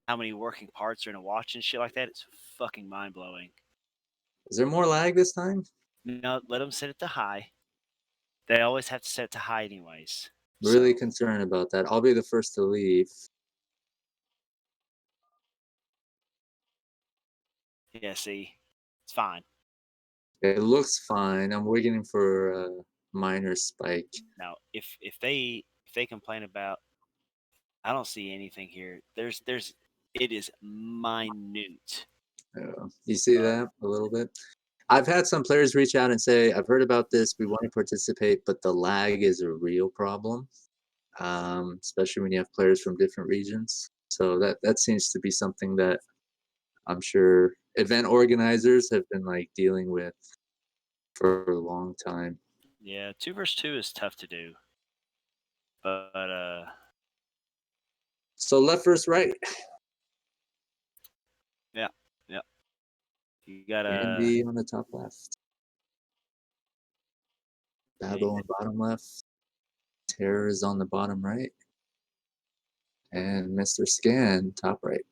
how many working parts are in a watch and shit like that. It's fucking mind blowing. Is there more lag this time? No, let them set it to high. They always have to set it to high, anyways. Really So, concerned about that. I'll be the first to leave. yeah, see, it's fine. It looks fine. I'm waiting for a minor spike. Now, if they complain about, I don't see anything here. It is minute. You see that a little bit? I've had some players reach out and say, I've heard about this. We want to participate, but the lag is a real problem, especially when you have players from different regions. So that seems to be something that I'm sure event organizers have been like dealing with for a long time. Yeah, 2 versus 2 is tough to do, but So left versus right. yeah, yeah. You got Andy on the top left. Babo on bottom left. Terror is on the bottom right. And Mr. Scan, top right.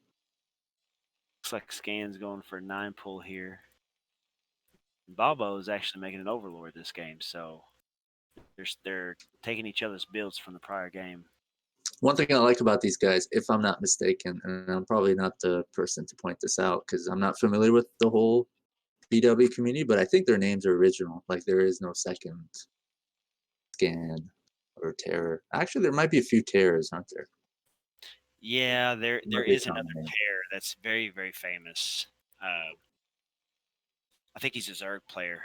looks like Scan's going for a 9 pull here. Babo is actually making an overlord this game, so they're taking each other's builds from the prior game. One thing I like about these guys, if I'm not mistaken, and I'm probably not the person to point this out because I'm not familiar with the whole PW community, but I think their names are original. Like there is no second Scan or Terror. Actually, there might be a few Terrors, aren't there? Yeah, there Might be a is another common name. pair that's very, very famous. I think he's a Zerg player.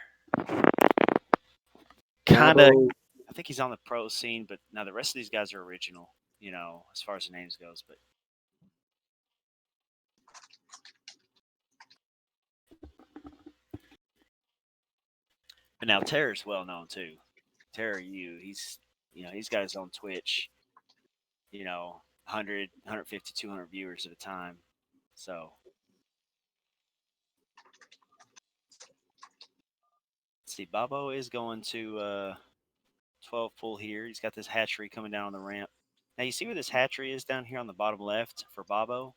Kind of. Babo, I think he's on the pro scene, but now the rest of these guys are original. As far as the names goes. But now Terror's well known too. TerrOru, he's got his own Twitch. 100, 150, 200 viewers at a time. So let's see, Babo is going to 12 pull here. He's got this hatchery coming down on the ramp. Now you see where this hatchery is down here on the bottom left for Babo?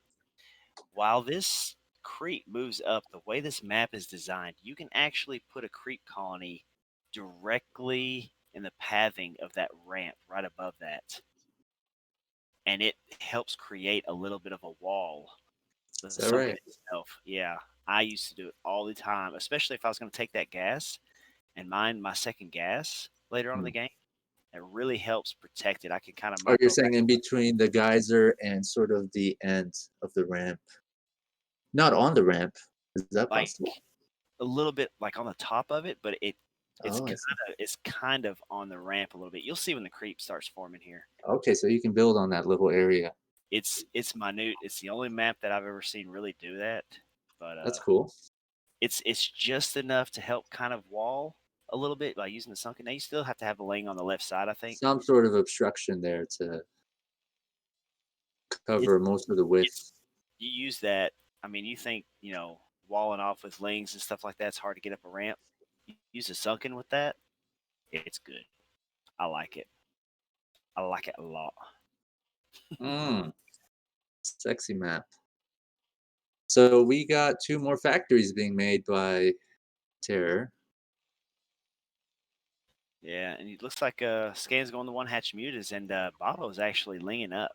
While this creep moves up, the way this map is designed, you can actually put a creep colony directly in the pathing of that ramp right above that. And it helps create a little bit of a wall. The is that sunken right? itself. Yeah. I used to do it all the time, especially if I was going to take that gas and mine my second gas later on in the game. It really helps protect it. I can kind of Oh, you're micro. saying in between the geyser and sort of the end of the ramp. Not on the ramp. Is that Like possible? a little bit like on the top of it, but it's Oh, I kind see. of it's kind of on the ramp a little bit. You'll see when the creep starts forming here. Okay, so you can build on that little area. It's minute. It's the only map that I've ever seen really do that. But That's cool. it's just enough to help kind of wall a little bit by using the sunken. Now you still have to have the lane on the left side, I think. Some sort of obstruction there to It's cover most of the width. you use that. I mean, you think walling off with lanes and stuff like that's hard to get up a ramp. You use a sunken with that, it's good. I like it. I like it a lot. Mm, sexy map. So we got two more factories being made by Terror. Yeah, and it looks like Scan's going to one hatch mutas, and Babo's actually leaning up.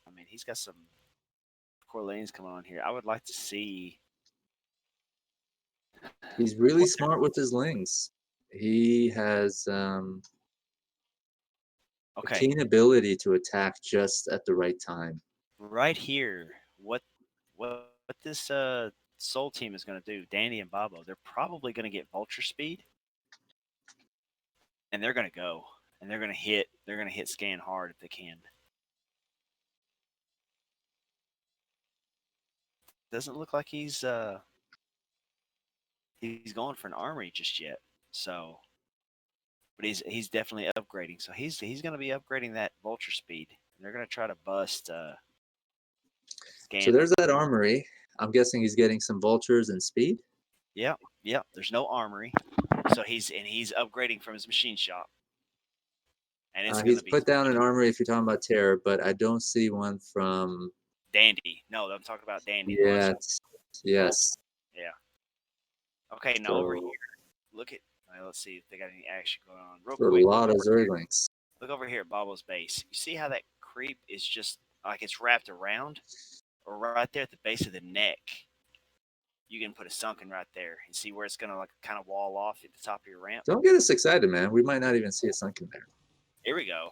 I mean, he's got some core lanes coming on here. I would like to see He's really what. smart with his lings. He has a Okay, keen ability to attack just at the right time. right here, what this Soul team is going to do, Danny and Babo, they're probably going to get Vulture speed, and they're going to go, and they're going to hit Scan hard if they can. Doesn't look like he's going for an armory just yet. So, but he's definitely upgrading. So he's going to be upgrading that Vulture speed. And they're going to try to bust So Scan. there's that armory. I'm guessing he's getting some vultures and speed. Yep, yep. There's no armory, so he's upgrading from his machine shop, and it's going He's to be put down an armory if you're talking about Terror, but I don't see one from Dandy. No, I'm talking about Dandy. The left side. yet. Yes. Yeah. Okay, now over here, So look at. Let's see if they got any action going on. Real there's a quick, lot of Zerglings. look over here at Bobo's base. You see how that creep is just like it's wrapped around, or right there at the base of the neck. You can put a sunken right there and see where it's gonna like kind of wall off at the top of your ramp. Don't get us excited, man. We might not even see a sunken there. Here we go.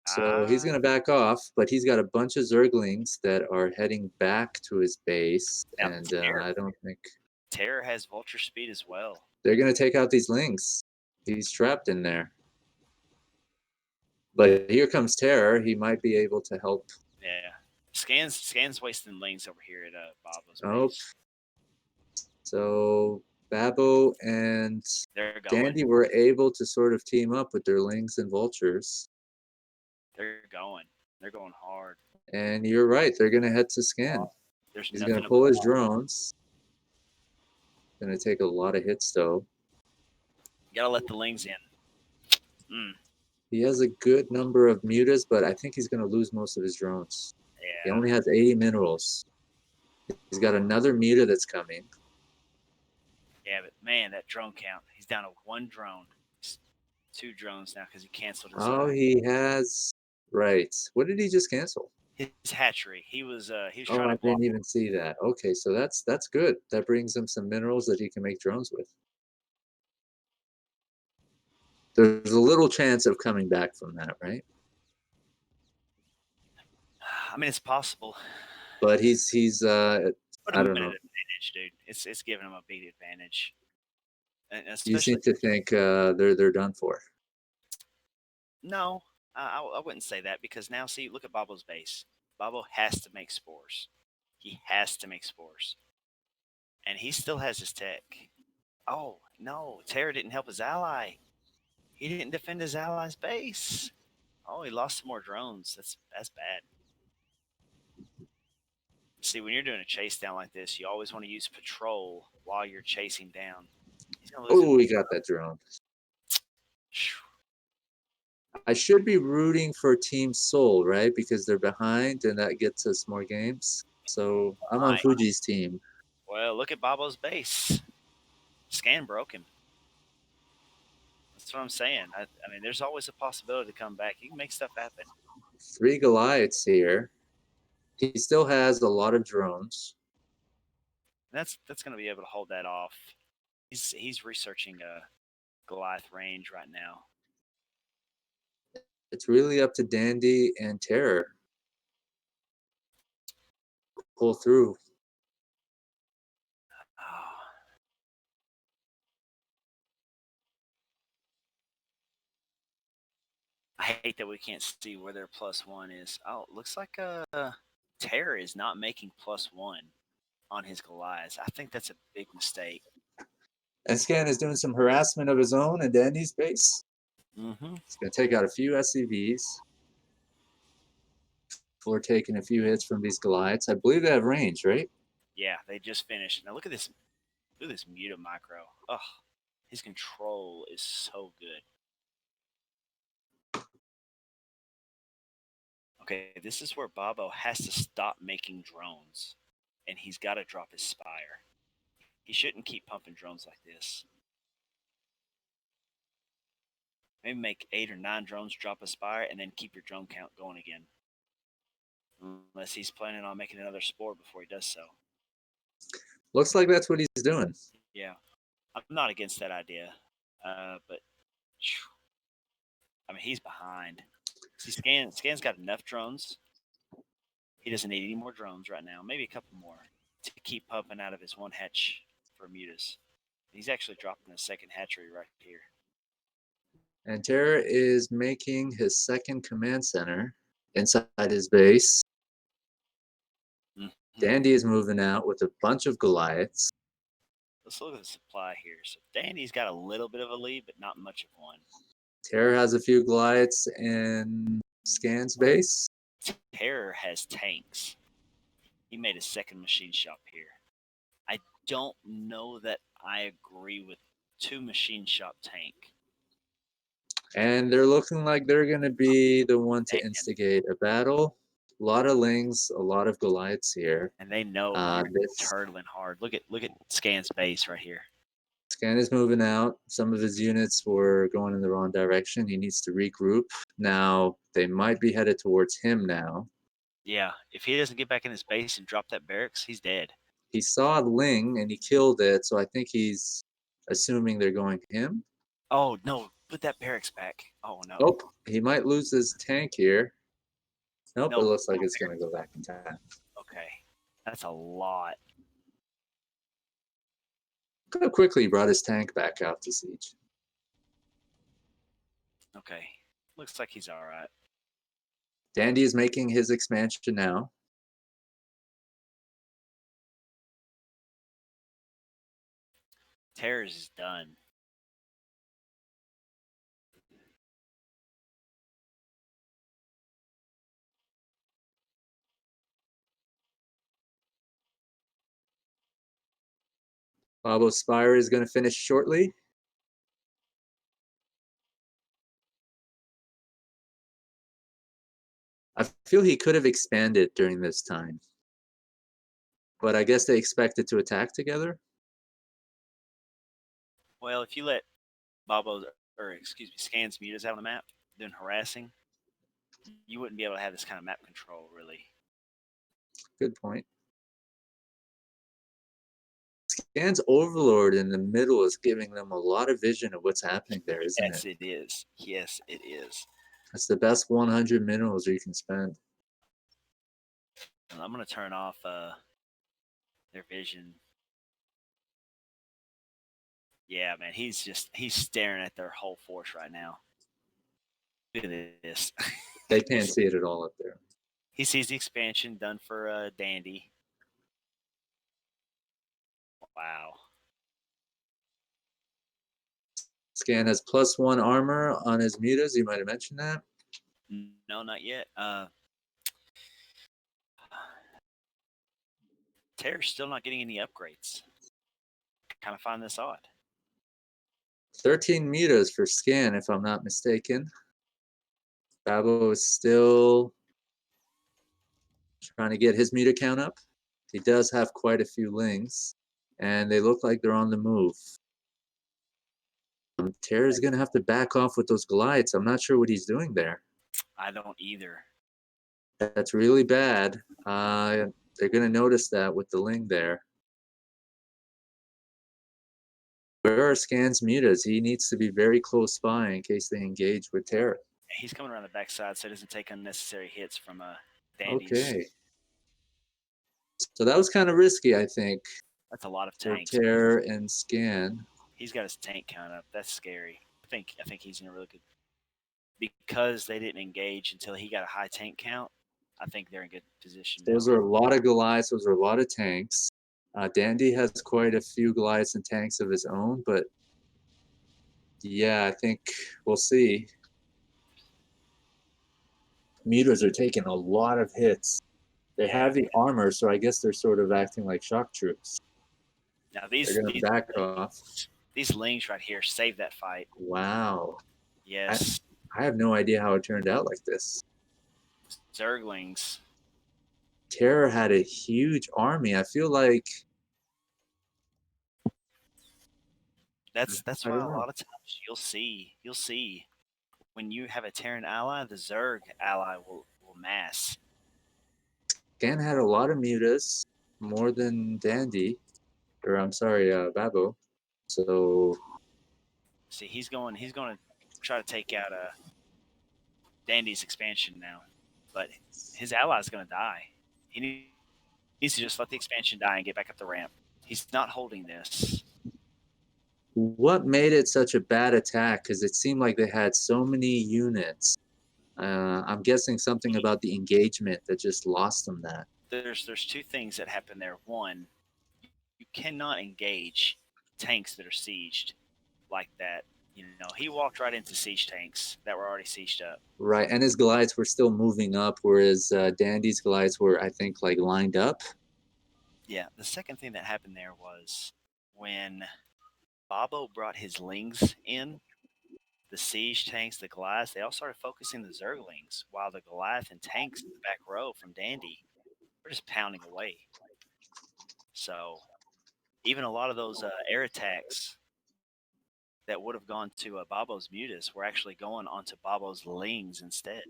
So he's Ah, going to back off, but he's got a bunch of Zerglings that are heading back to his base, now and Terror, I don't think Terror has vulture speed as well. they're going to take out these Lings. He's trapped in there. But here comes Terror. He might be able to help. Yeah. Scans wasting lanes over here at Bobo's Oh, base. so Babo and They're going. Dandy were able to sort of team up with their Lings and Vultures. They're going. They're going hard. And you're right. They're going to head to Scan. There's He's going nothing to to pull his block. drones. Going to take a lot of hits, though. You gotta let the lings in. Mm, He has a good number of mutas, but I think he's going to lose most of his drones. He yeah. only has 80 minerals. He's got another muta that's coming. Yeah, but man, that drone count. He's down to one drone. It's two drones now because he canceled his Oh, he has. Right. What did he just cancel? his hatchery. He was Oh, trying I to block. didn't even see that. Okay, so that's good. That brings him some minerals that he can make drones with. There's a little chance of coming back from that, right? I mean, it's possible. But he's Put I him don't at an know. advantage, dude. It's giving him a big advantage, and You seem especially to think they're done for. no. I wouldn't say that because now see, look at Bobo's base. Bobo has to make spores. He has to make spores, and he still has his tech. Oh no, Terra didn't help his ally. He didn't defend his ally's base. Oh, he lost some more drones. That's bad. See, when you're doing a chase down like this, you always want to use patrol while you're chasing down. He's gonna lose it. Oh, he got that drone. I should be rooting for Team Soul, right? Because they're behind and that gets us more games. So I'm on Right. Fuji's team. Well, look at Babo's base. Scan broke him. That's what I'm saying. I mean, there's always a possibility to come back. You can make stuff happen. 3 Goliaths here. He still has a lot of drones. That's going to be able to hold that off. He's researching Goliath range right now. It's really up to Dandy and Terror. Pull through. I hate that we can't see where their +1 is. Oh, it looks like Terror is not making +1 on his Goliaths. I think that's a big mistake. And Scan is doing some harassment of his own in Dandy's base. Mm-hmm. He's going to take out a few SCVs before taking a few hits from these Goliaths. I believe they have range, right? Yeah, they just finished. Now look at this. Look at this Muta micro. Ugh, his control is so good. Okay, this is where Babo has to stop making drones, and he's got to drop his Spire. He shouldn't keep pumping drones like this. Maybe make 8 or 9 drones, drop a Spire, and then keep your drone count going again. Unless he's planning on making another Spore before he does so. Looks like that's what he's doing. Yeah, I'm not against that idea, but I mean he's behind. See, Scan's got enough drones. He doesn't need any more drones right now. Maybe a couple more to keep pumping out of his one hatch for mutas. He's actually dropping a second hatchery right here. And Terror is making his second command center inside his base. Mm-hmm. Dandy is moving out with a bunch of Goliaths. Let's look at the supply here. So Dandy's got a little bit of a lead, but not much of one. Terror has a few Goliaths in Scan's base. Terror has tanks. He made a second machine shop here. I don't know that I agree with 2 machine shop tank. And they're looking like they're going to be the one to And- instigate a battle. A lot of Lings, a lot of Goliaths here. And they know you're This turtling hard. Look at Scan's base right here. Scan is moving out. Some of his units were going in the wrong direction. He needs to regroup. Now, they might be headed towards him now. Yeah, if he doesn't get back in his base and drop that barracks, he's dead. He saw Ling and he killed it, so I think he's assuming they're going him. Oh no, put that barracks back. Oh no. Oh, he might lose his tank here. Nope, No, it looks like no it's going to barracks go back in time. Okay. That's a lot. Look how quickly he brought his tank back out to siege. Okay. Looks like he's alright. Dandy is making his expansion now. Terrors is done. Babo Spire is going to finish shortly. I feel he could have expanded during this time. But I guess they expected to attack together. Well, if you let Bobo's, or excuse me, Scan's mutas out on the map, doing harassing, you wouldn't be able to have this kind of map control, really. Good point. Scan's Overlord in the middle is giving them a lot of vision of what's happening there, isn't Yes, it? it is. Yes, it is. That's the best 100 minerals you can spend. And I'm going to turn off their vision. Yeah, man, he's staring at their whole force right now. Look at this. They can't see it at all up there. He sees the expansion done for Dandy. Wow. Scan has +1 armor on his mutas. You might have mentioned that. No, not yet. Terror's still not getting any upgrades. Kind of find this odd. 13 mutas for Scan, if I'm not mistaken. Babo is still trying to get his muta count up. He does have quite a few Lings, and they look like they're on the move. Terror's going to have to back off with those Goliaths. I'm not sure what he's doing there. I don't either. That's really bad. They're going to notice that with the Ling there. Where are Scan's mutas? He needs to be very close by in case they engage with Terror. He's coming around the backside so he doesn't take unnecessary hits from Dandy's. Okay. So that was kind of risky, I think, That's a lot of for tanks. Terror and Scan. He's got his tank count up. That's scary. I think he's in a really good because they didn't engage until he got a high tank count. I think they're in good position now. Those are a lot of Goliaths. Those are a lot of tanks. Dandy has quite a few Goliaths and tanks of his own, but yeah, I think we'll see. Mutas are taking a lot of hits. They have the armor, so I guess they're sort of acting like shock troops. Now They're gonna back off. these lings right here save that fight. Wow. Yes, I have no idea how it turned out like this. Zerglings. Terror had a huge army. I feel like That's I why a don't know. lot of times you'll see when you have a Terran ally, the Zerg ally will mass. Gan had a lot of mutas, more than Dandy, or I'm sorry, Babo. So See, he's going to try to take out Dandy's expansion now, but his ally's going to die. He needs to just let the expansion die and get back up the ramp. He's not holding this. what made it such a bad attack? Because it seemed like they had so many units. I'm guessing something about the engagement that just lost them that. There's two things that happen there. One, you cannot engage tanks that are sieged like that. You know, he walked right into siege tanks that were already sieged up. Right, and his Goliaths were still moving up, whereas Dandy's Goliaths were, I think, like lined up. Yeah, the second thing that happened there was when Babo brought his lings in, the siege tanks, the Goliaths, they all started focusing the Zerglings, while the Goliath and tanks in the back row from Dandy were just pounding away. So even a lot of those air attacks that would have gone to Babo's Mutas were actually going onto Babo's Lings instead.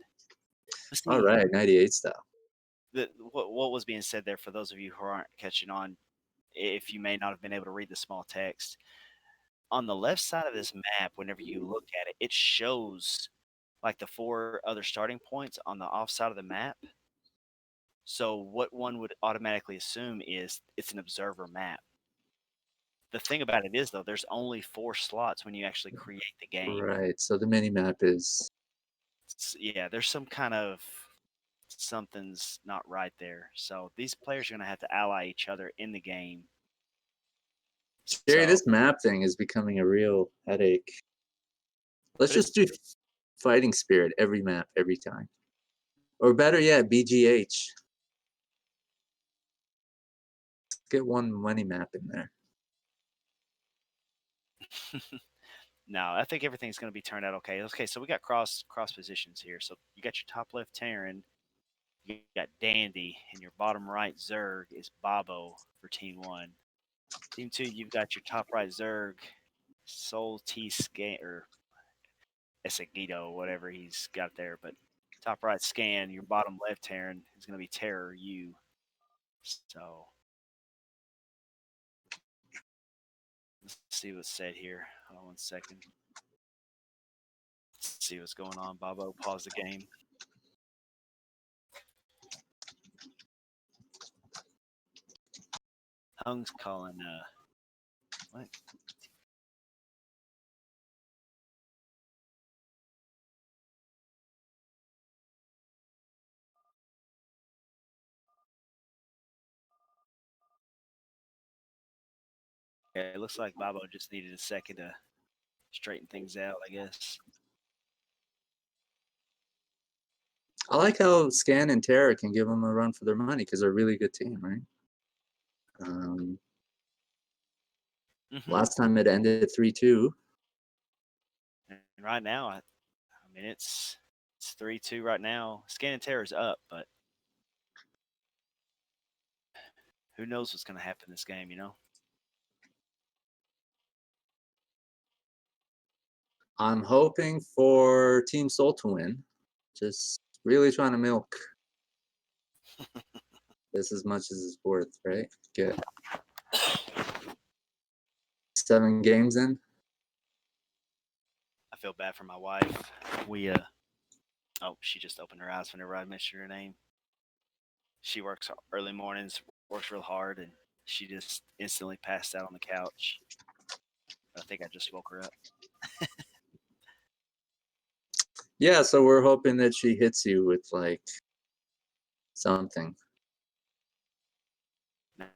Let's All see right, 98 style. what was being said there for those of you who aren't catching on, if you may not have been able to read the small text. On the left side of this map, whenever you look at it, it shows like the four other starting points on the off side of the map. So what one would automatically assume is it's an observer map. The thing about it is though, there's only 4 slots when you actually create the game. Right, so the mini map is. Yeah, there's some kind of something's not right there. So these players are going to have to ally each other in the game. Jerry, So, this map thing is becoming a real headache. Let's but it's just do fighting spirit every map, every time. Or better yet, BGH. Let's get one money map in there. no, I think everything's going to be turned out okay. Okay, so we got cross positions here. So you got your top left Terran, you got Dandy, and your bottom right Zerg is Babo for Team 1. Team 2, you've got your top right Zerg, Soul T Scan or Esagito, whatever he's got there. But top right Scan, your bottom left Terran is going to be TerrOru. So let's see what's said here. Hold on 1 second. Let's see what's going on. Babo, pause the game. Hung's calling what? Okay, it looks like Babo just needed a second to straighten things out, I guess. I like how Scan and Terra can give them a run for their money because they're a really good team, right? Last time it ended 3-2. And right now, I mean, it's 3-2 right now. Scan and Terror's up, but who knows what's going to happen in this game, you know? I'm hoping for Team Soul to win. Just really trying to milk this as much as it's worth, right? Get 7 games in. I feel bad for my wife. We oh, she just opened her eyes whenever I mentioned her name. She works early mornings, works real hard, and she just instantly passed out on the couch. I think I just woke her up. Yeah, so we're hoping that she hits you with like something.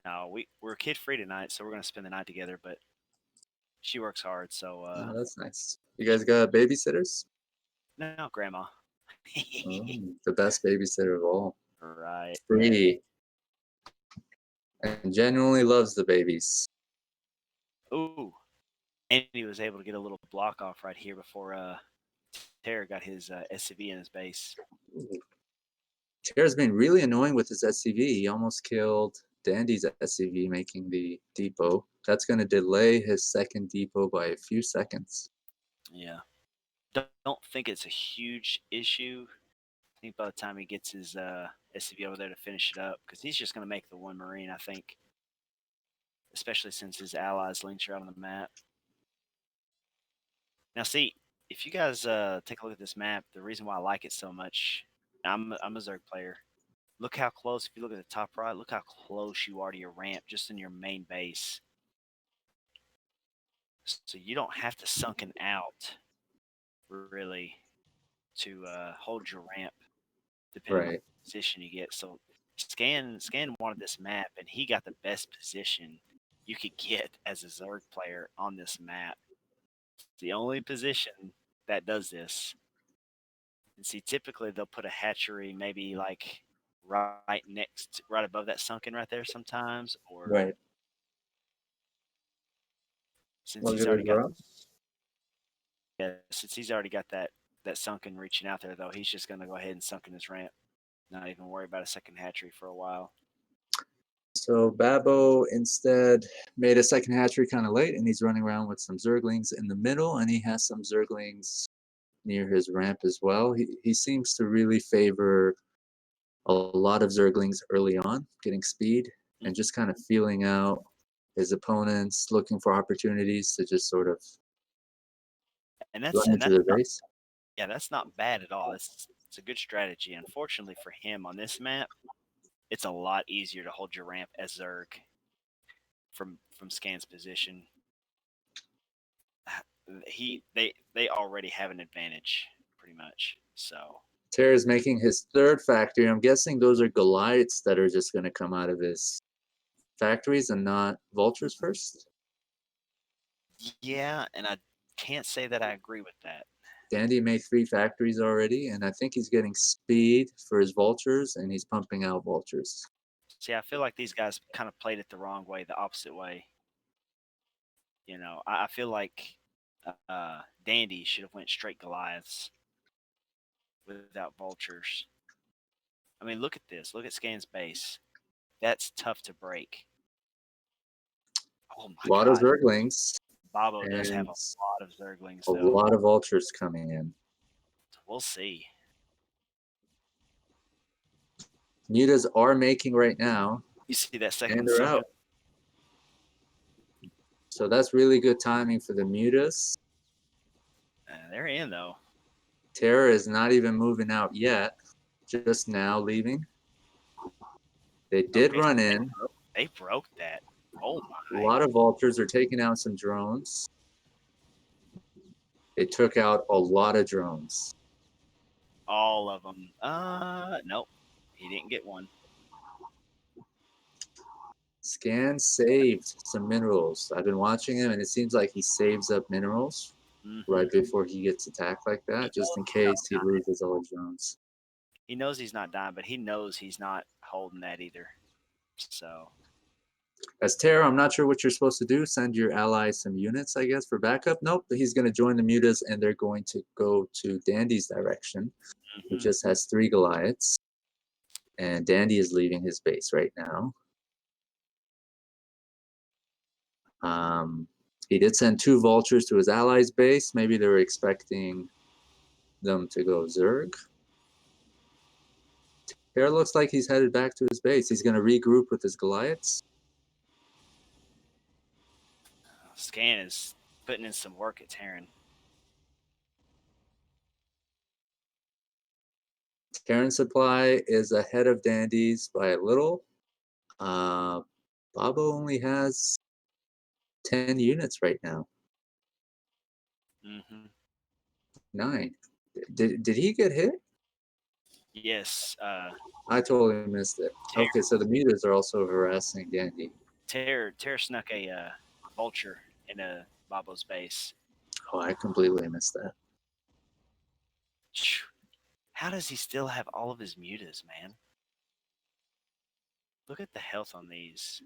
No, we're kid free tonight, so we're gonna spend the night together. But she works hard, so Oh, that's nice. You guys got babysitters? no, grandma. Oh, the best babysitter of all. Right. Free. And genuinely loves the babies. Ooh, and he was able to get a little block off right here before Terror got his SCV in his base. Terror's been really annoying with his SCV. He almost killed Dandy's SCV, making the depot. That's going to delay his second depot by a few seconds. Yeah. Don't think it's a huge issue. I think by the time he gets his SCV over there to finish it up, because he's just going to make the one Marine, I think, especially since his allies links are out on the map. Now, see, if you guys take a look at this map, the reason why I like it so much, I'm a Zerg player. Look how close, if you look at the top right, look how close you are to your ramp just in your main base. So you don't have to sunken out, really, to hold your ramp, depending on Right. the position you get. So Scan wanted this map, and he got the best position you could get as a Zerg player on this map. It's the only position that does this. And see, typically they'll put a hatchery maybe like right above that sunken right there sometimes, or Right. since he's Luxury already got garage. since he's already got that sunken reaching out there though, he's just gonna go ahead and sunken his ramp. Not even worry about a second hatchery for a while. So Babo instead made a second hatchery kind of late, and he's running around with some Zerglings in the middle, and he has some Zerglings near his ramp as well. He seems to really favor a lot of Zerglings early on, getting speed and just kind of feeling out his opponents, looking for opportunities to just sort of And run into that's their not, base. yeah, that's not bad at all. It's a good strategy. Unfortunately for him on this map, it's a lot easier to hold your ramp as Zerg from Scan's position. They already have an advantage pretty much. So Terra is making his third factory. I'm guessing those are Goliaths that are just going to come out of his factories and not Vultures first. yeah, and I can't say that I agree with that. Dandy made 3 factories already, and I think he's getting speed for his Vultures, and he's pumping out Vultures. See, I feel like these guys kind of played it the wrong way, the opposite way. You know, I feel like Dandy should have went straight Goliaths without vultures. I mean, look at this. Look at Scan's base. That's tough to break. Oh A my lot of God. Zerglings Babo does have and a lot of Zerglings, a though. lot of Vultures coming in. We'll see. Mutas are making right now, You see that and second they're sunken? out. So that's really good timing for the Mutas. They're in, though. Terra is not even moving out yet, just now leaving. They did Okay, run so in. they broke that. Oh A my. lot of Vultures are taking out some drones. They took out a lot of drones. All of them. Nope. He didn't get one. Scan saved some minerals. I've been watching him, and it seems like he saves up minerals Mm-hmm. right before he gets attacked like that, just in case he loses all his drones. He knows he's not dying, but he knows he's not holding that either. So As Terra, I'm not sure what you're supposed to do. Send your ally some units, I guess, for backup. Nope, he's going to join the Mutas, and they're going to go to Dandy's direction, who just has 3 Goliaths. And Dandy is leaving his base right now. He did send 2 Vultures to his allies' base. Maybe they were expecting them to go Zerg. Terra looks like he's headed back to his base. He's going to regroup with his Goliaths. Scan is putting in some work at Terran. Terran supply is ahead of Dandy's by a little. Babo only has 10 units right now. Mm-hmm. 9. Did he get hit? Yes, I totally missed it. Tear, Okay, so the mutas are also harassing Dandy. Tear snuck a vulture in a Babo's base. Oh, I completely missed that. Phew. How does he still have all of his mutas, man? Look at the health on these.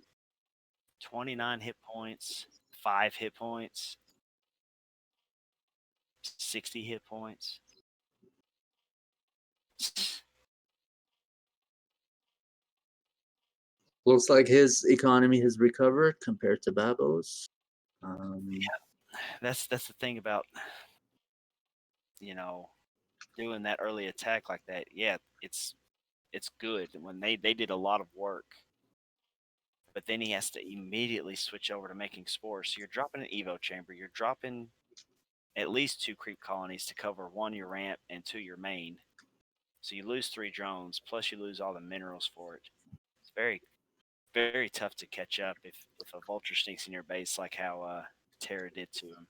29 hit points, 5 hit points, 60 hit points. Looks like his economy has recovered compared to Babo's. Um, That's the thing about you know doing that early attack like that. Yeah, it's good when they did a lot of work, but then he has to immediately switch over to making spores. So you're dropping an evo chamber. You're dropping at least 2 creep colonies to cover 1 your ramp and 2 your main. So you lose 3 drones, plus you lose all the minerals for it. It's very tough to catch up if a vulture sneaks in your base like how Terra did to him.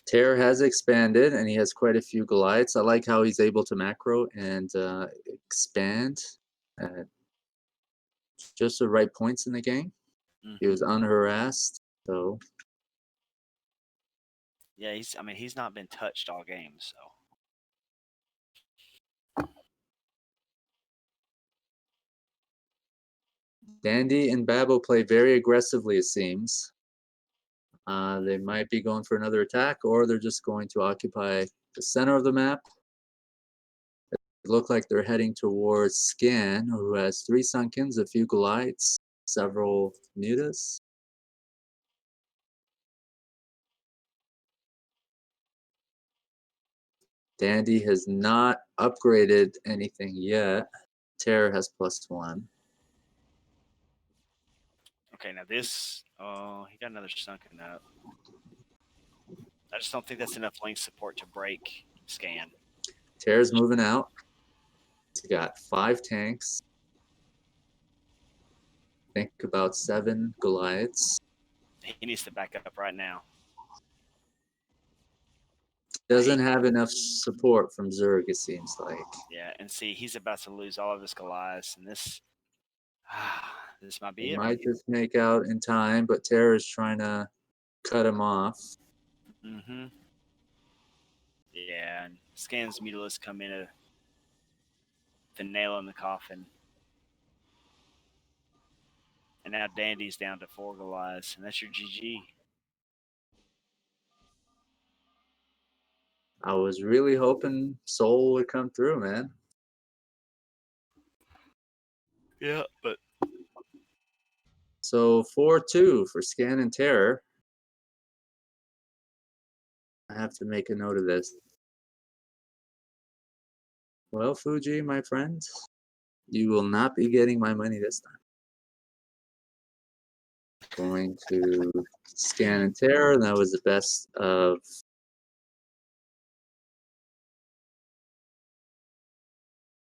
Terror has expanded and he has quite a few Goliaths. I like how he's able to macro and expand at just the right points in the game. He was unharassed, so Yeah, he's not been touched all game, so Dandy and Babo play very aggressively, it seems. They might be going for another attack, or they're just going to occupy the center of the map. It look like they're heading towards Scan, who has 3 Sunkens, a few Goliaths, several Mutas. Dandy has not upgraded anything yet. Terror has +1. okay. Now this, oh, he got another sunken up. I just don't think that's enough link support to break Scan. Terror's moving out. He's got 5 tanks. Think about 7 Goliaths. He needs to back up right now. Doesn't have enough support from Zerg, it seems like. Yeah, and see, he's about to lose all of his Goliaths, and this, this might be He it right might just make out in time, but Terror is trying to cut him off. here. Yeah, and Scan's Mutilas come in the nail in the coffin. And now Dandy's down to 4 Goliaths, and that's your GG. I was really hoping Soul would come through, man. Yeah, but So 4-2 for Scan and Terror. I have to make a note of this. Well, Fuji, my friend, you will not be getting my money this time. Going to Scan and Terror, and that was the best of